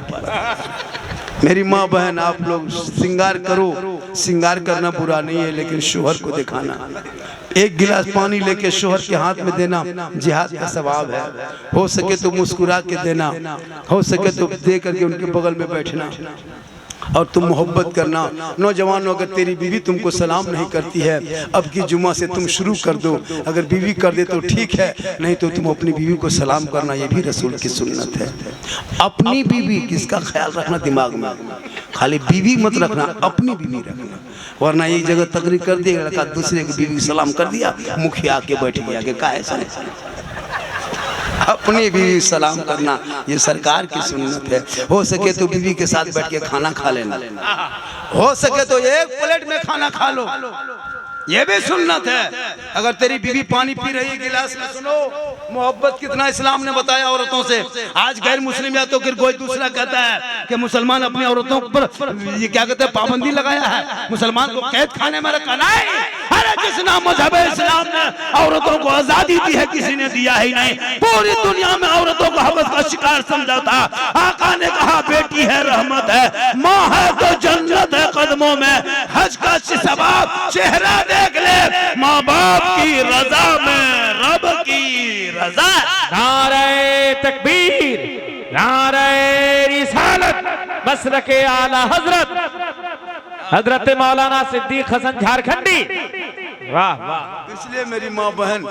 मेरी माँ बहन आप लोग श्रृंगार करो, श्रृंगार करना बुरा नहीं है, लेकिन शोहर को दिखाना। 1 गिलास पानी लेके शोहर के हाथ में देना जिहाद का सवाब है। हो सके तो मुस्कुरा के देना, हो सके तो दे करके उनके बगल में बैठना और तुम मोहब्बत करना। नौजवानों अगर तेरी बीवी तुमको सलाम नहीं करती है, अब की जुमा से तुम शुरू कर दो। अगर बीवी कर दे तो ठीक है, नहीं तो तुम अपनी बीवी को सलाम करना, ये भी रसूल की सुन्नत है। अपनी बीवी किसका ख्याल रखना दिमाग में, खाली बीवी मत रखना, अपनी बीवी रखना। वरना एक जगह तकरीर कर दिया लड़का, दूसरे की बीवी सलाम कर दिया, मुखिया आके बैठ गया कि काहे से अपनी बीवी सलाम करना, ये सरकार की सुन्नत है। हो सके तो बीवी के साथ बैठ के खाना खा लेना, हो सके तो 1 प्लेट में खाना खा लो, ये भी सुन्नत है। अगर तेरी बीवी पानी पी रही है गिलास में, सुनो मोहब्बत कितना इस्लाम ने बताया औरतों से। आज गैर मुस्लिम या तो फिर कोई दूसरा कहता है कि मुसलमान अपनी औरतों पर ये क्या कहते हैं पाबंदी लगाया है, मुसलमान को कैद खाने में रखा। नहीं, अरे जिस नाम मजहब इस्लाम ने औरतों को आजादी दी है किसी ने दिया ही नहीं। पूरी दुनिया में औरतों को हवस का शिकार समझा था। आका ने कहा बेटी है रहमत है, माँ है तो जन्नत है कदमों में। हज का सवाब चेहरा देख ले, माँ बाप की रजा में रब की रजा। नारे तकबीर, नारे रिसालत, मसलके आला हजरत। हजरत मौलाना सिद्दीक हसन झारखंडी। वाह वाह। इसलिए मेरी माँ बहन,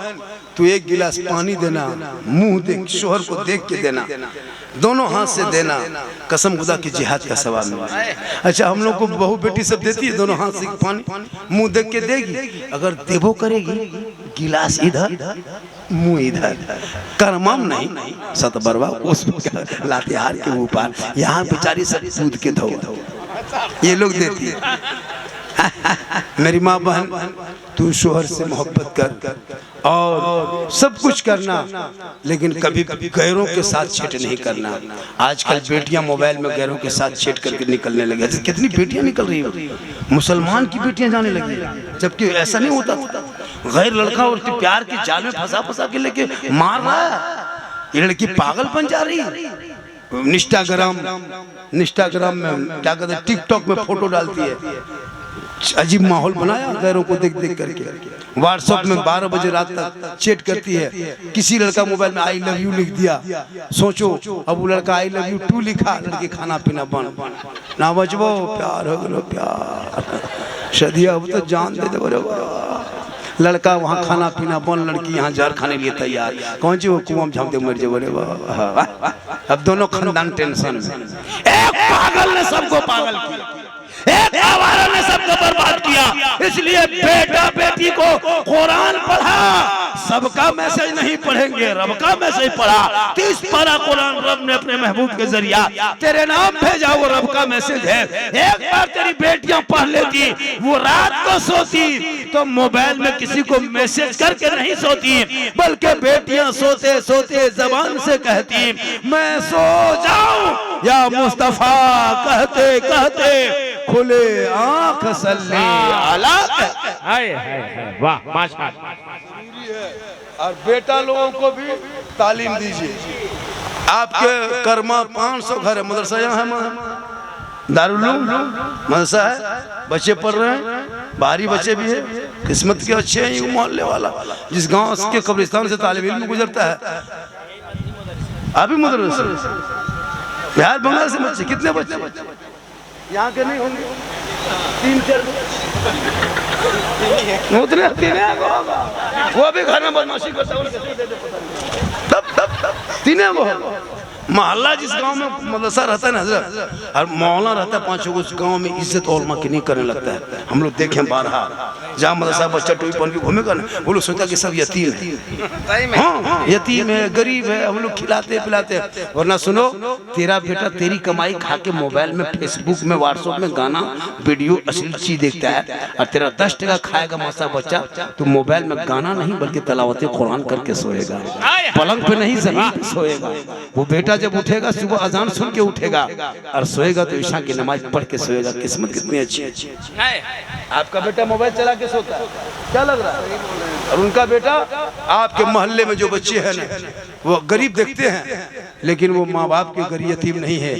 तू एक गिलास पानी देना, मुंह देख, शोहर को देख के देना, दोनों हाथ से देना, कसम खुदा की जिहाद का सवाल नहीं। अच्छा, हम लोग को बहू बेटी सब देती है, दोनों हाथ से पानी मुंह देख के देगी, अगर देवो करेगी गिलास इधर मुंह इधर, करमम नहीं सतबरवा उसमें लातेहार के ऊपर, यहाँ बेचारी सब दूध के धो ये लोग देती है। मेरी माँ बहन, तू शोहर से मोहब्बत कर और सब कुछ करना, लेकिन कभी कभी गैरों के साथ छेट नहीं करना। आजकल बेटियां मोबाइल में गैरों के साथ छेट करके निकलने लगी। कितनी बेटियां निकल रही हो, मुसलमान की बेटियां जाने लगी, जबकि ऐसा नहीं होता था। गैर लड़का और प्यार के जाल में फंसा फंसा के लेके मार रहा है, ये लड़की पागल बन जा रही है। इंस्टाग्राम में क्या कहते हैं, टिकटॉक में फोटो डालती है, अजीब माहौल बनाया गैरों को देख देख करके। व्हाट्सएप में 12 बजे रात तक चैट करती है। किसी लड़का मोबाइल में आई लव यू लिख दिया, सोचो अब वो लड़का आई लव यू 2 लिखा, लड़की खाना पीना बंद, ना बचबो प्यार हो गलो प्यार सदिया, अब तो जान दे दे बरोबर। लड़का वहाँ खाना पीना बंद, लड़की यहाँ जहर खाने लिए तैयार, कौन सी वो कुआं झाँकते मर जाओ बोले वाह। अब दोनों खानदान टेंशन में। एक पागल ने सबको पागल किया, एक आवारा ने सबको बर्बाद किया। इसलिए बेटा बेटी को कुरान पढ़ा, सबका मैसेज नहीं पढ़ेंगे, रब का मैसेज पढ़ा। 30 पारा कुरान रब ने अपने महबूब के जरिया तेरे नाम भेजा, वो रब का मैसेज है। एक बार तेरी बेटियां पढ़ लेती, वो रात को सोती तो मोबाइल में किसी को मैसेज करके नहीं सोती, बल्कि बेटियां सोते सोते जबान से कहती मैं सो जाऊं या मुस्तफा, कहते कहते खुले आंख सल्ले अला। हाय हाय वाह माशाअल्लाह। और बेटा लोगों को भी तालीम दीजिए। आपके कर्मा 500 घर है, मदरसा यहाँ है, दारुल उलूम मदरसा है, बच्चे पढ़ रहे हैं, बाहरी बच्चे भी है, किस्मत के अच्छे हैं। ये मोहल्ले वाला जिस गांव के कब्रिस्तान से तालिब इल्म गुजरता है, अभी मदरसा बिहार बंगाल से बच्चे, कितने बच्चे यहाँ के नहीं होंगे, 3-4 वो भी घर में बदमाशी करता है। मोहल्ला जिस गांव में मदरसा रहता है ना हजरत, और मौला रहता है 5 उस गांव में इज्जत और की नहीं करने लगता है। हम लोग देखें बारहा, जहाँ मदरसा बच्चा टोपी पहन के घूमेगा ना, वो लोग सोचता कि सब यतीम है। हाँ, यतीम है, गरीब है, हम लोग खिलाते पिलाते। वरना सुनो, तेरा बेटा तेरी कमाई खा के मोबाइल में, फेसबुक में, व्हाट्सएप में गाना वीडियो अश्लील चीज देखता है, और तेरा 10 टका खाएगा मसा बच्चा, तो मोबाइल में गाना नहीं बल्कि तलावत कुरान करके सोएगा, पलंग पे नहीं जमीन पे सोएगा। वो बेटा जब उठेगा सुबह अजान सुन के उठेगा और सोएगा तो ईशा की नमाज पढ़ के सोएगा। किस्मत कितनी अच्छी है। आपका बेटा मोबाइल चला के सोता है, क्या लग रहा है? और उनका बेटा, आपके मोहल्ले में जो बच्चे हैं ना, वो गरीब देखते हैं, लेकिन वो माँ बाप के गरीब यतीम नहीं है।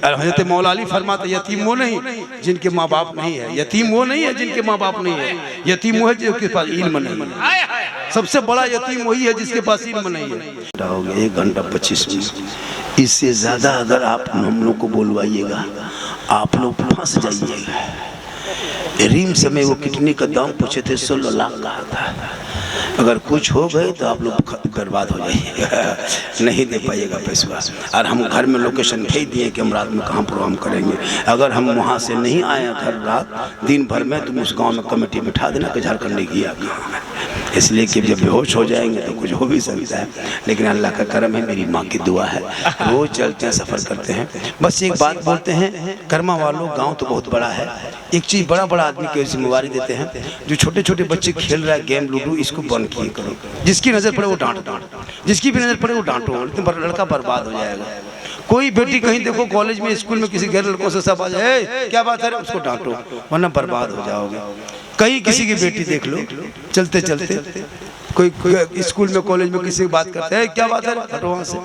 हज़रत मौला अली फरमाते यतीम वो नहीं जिनके माँ बाप नहीं है, यतीम वो नहीं है जिनके माँ बाप नहीं है, यतीम वो है जिसके पास इल्म नहीं है। सबसे बड़ा यतीम वही है जिसके पास इल्म नहीं है। हो गया 1 घंटा 25 मिनट, इससे ज्यादा अगर आप हम लोग को बोलवाइएगा आप लोग फंस जाइएगा। रीम समय वो किडनी का दाम पूछे थे 16 लाख कहा था। अगर कुछ हो गए तो आप लोग बर्बाद हो जाइएगा, नहीं दे पाइएगा पैसा। और हम घर में लोकेशन भेज दिए कि हम रात में कहाँ प्रोग्राम करेंगे। अगर हम वहाँ से नहीं आए घर रात दिन भर में, तुम उस गांव में कमेटी बिठा देना कि झारखंड गया कहाँ है, इसलिए कि जब बेहोश हो जाएंगे तो कुछ हो भी सकता है। लेकिन अल्लाह का करम है, मेरी माँ की दुआ है, रोज चलते हैं, सफ़र करते हैं। बस एक बात बोलते हैं, कर्मा वालों गांव तो बहुत बड़ा है, एक चीज़ बड़ा बड़ा आदमी की जिम्मेवारी देते हैं। जो छोटे छोटे बच्चे खेल रहा है गेम लूडो, इसको बंद किए करो। जिसकी नज़र पड़े वो डांट, जिसकी भी नज़र पड़े वो डांटो, लड़का बर्बाद हो जाएगा। कोई बेटी कहीं देखो कॉलेज में स्कूल में किसी गैर लड़कों से सब आ जाए, क्या बात है, उसको डांटो वरना बर्बाद हो जाओगे। कहीं किसी की बेटी देख लो, चलते चलते कोई स्कूल में कॉलेज में किसी की बात करते हैं, क्या बात है, हटो वहाँ से।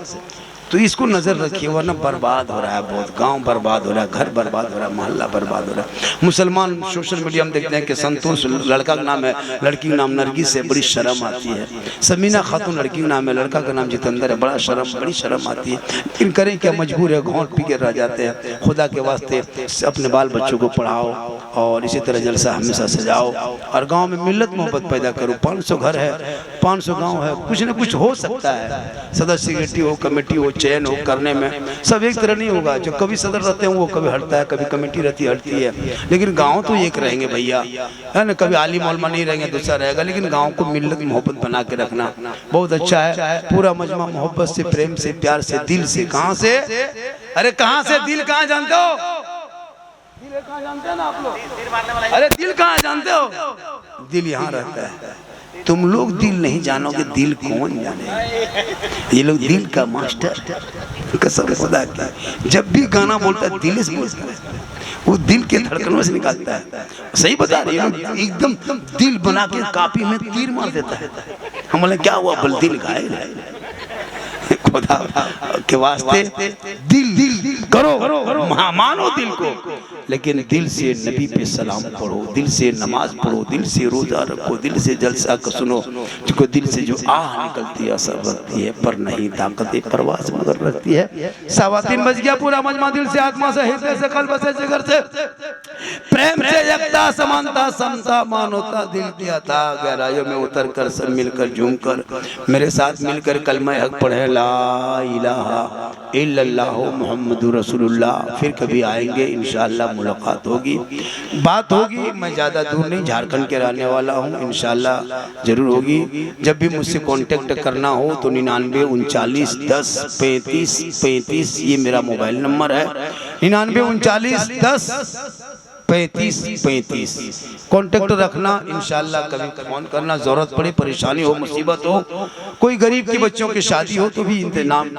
तो इसको नजर रखिए, वरना बर्बाद हो रहा है बहुत, गांव बर्बाद हो रहा है, घर बर्बाद हो रहा है, मोहल्ला बर्बाद हो रहा है। मुसलमान सोशल मीडिया में देखते हैं कि संतोष लड़का का नाम है, लड़की का नाम नरगिस है, बड़ी शर्म आती है। समीना खातून लड़की का नाम है, लड़का का नाम जितेंद्र है, बड़ी शर्म आती है। लेकिन करें क्या, मजबूर है, घोंट पी के रह जाते हैं। खुदा के वास्ते अपने बाल बच्चों को पढ़ाओ और इसी तरह जलसा हमेशा सजाओ और गाँव में मिल्लत मोहब्बत पैदा करो। 500 घर है, 500 गाँव है, कुछ न कुछ हो सकता है। सदस्य सेक्रेटरी हो, कमेटी हो, चयन हो करने में सब एक तरह नहीं होगा। जो कभी सदर रहते हैं वो कभी हटता है, कभी कमेटी रहती है, लेकिन गांव तो एक रहेंगे भैया, है ना। कभी आलिम मौलमा नहीं रहेंगे, दूसरा रहेगा, लेकिन गांव को मिल्लत मोहब्बत बना के रखना बहुत अच्छा है। पूरा मजमा मोहब्बत से, प्रेम से, प्यार से, दिल से। कहां से? अरे कहां से? दिल कहां जानते हो? दिल कहां जानते हैं ना आप लोग? अरे दिल कहां जानते हो? दिल यहाँ रहता है। तुम लोग दिल नहीं जानोगे, दिल कौन जाने? ये लोग दिल का मास्टर, कसम खुदा की। जब भी गाना बोलता है दिल से बोलता है, वो दिल के धड़कनों से निकालता है। सही बता रही है, एकदम दिल बना के कापी में तीर मार देता है। हम बोले क्या हुआ? बल दिल घायल है। खुदा के वास्ते दिल करो, मानो दिल को, लेकिन दिल से नबी पे सलाम पढ़ो, दिल से नमाज पढ़ो, दिल से रोजा रखो, दिल से जलसा को सुनो। क्योंकि दिल से जो आह निकलती है असर रखती है, पर नहीं ताकत परवाज़ मगर रखती है। 3:15 बज गया। पूरा मजमा दिल से, आत्मा से, हृदय से, कल्ब से, जिगर से, प्रेम से, एकता, समानता, समता, मानवता, दिल की अता गहराइयों में उतर कर सब मिलकर झूम कर मेरे साथ मिलकर कलमा हक पढ़े, ला इलाहा इल्लल्लाहु मुहम्मदुर रसूलुल्लाह। फिर कभी आएंगे इंशाअल्लाह, मुलाकात होगी, बात होगी। मैं ज़्यादा दूर नहीं, झारखंड के रहने वाला हूँ, इंशाअल्लाह जरूर होगी। जब भी मुझसे कांटेक्ट करना हो तो 99 39 10 35 35 ये मेरा मोबाइल नंबर है। 99 39 10 35 35 कांटेक्ट रखना। इंशाअल्लाह कभी फोन करना, जरूरत पड़े, परेशानी हो, मुसीबत हो, कोई गरीब के बच्चों की शादी हो तो भी इंतजाम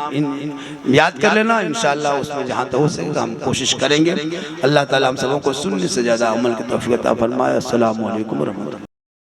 याद कर लेना। इंशाअल्लाह उसमें जहाँ तक हो सके हम कोशिश करेंगे। अल्लाह ताला हम सबों को सुनने से ज़्यादा अमल की तौफीक अता फरमाए। अस्सलामु अलैकुम व रहमतुल्लाह।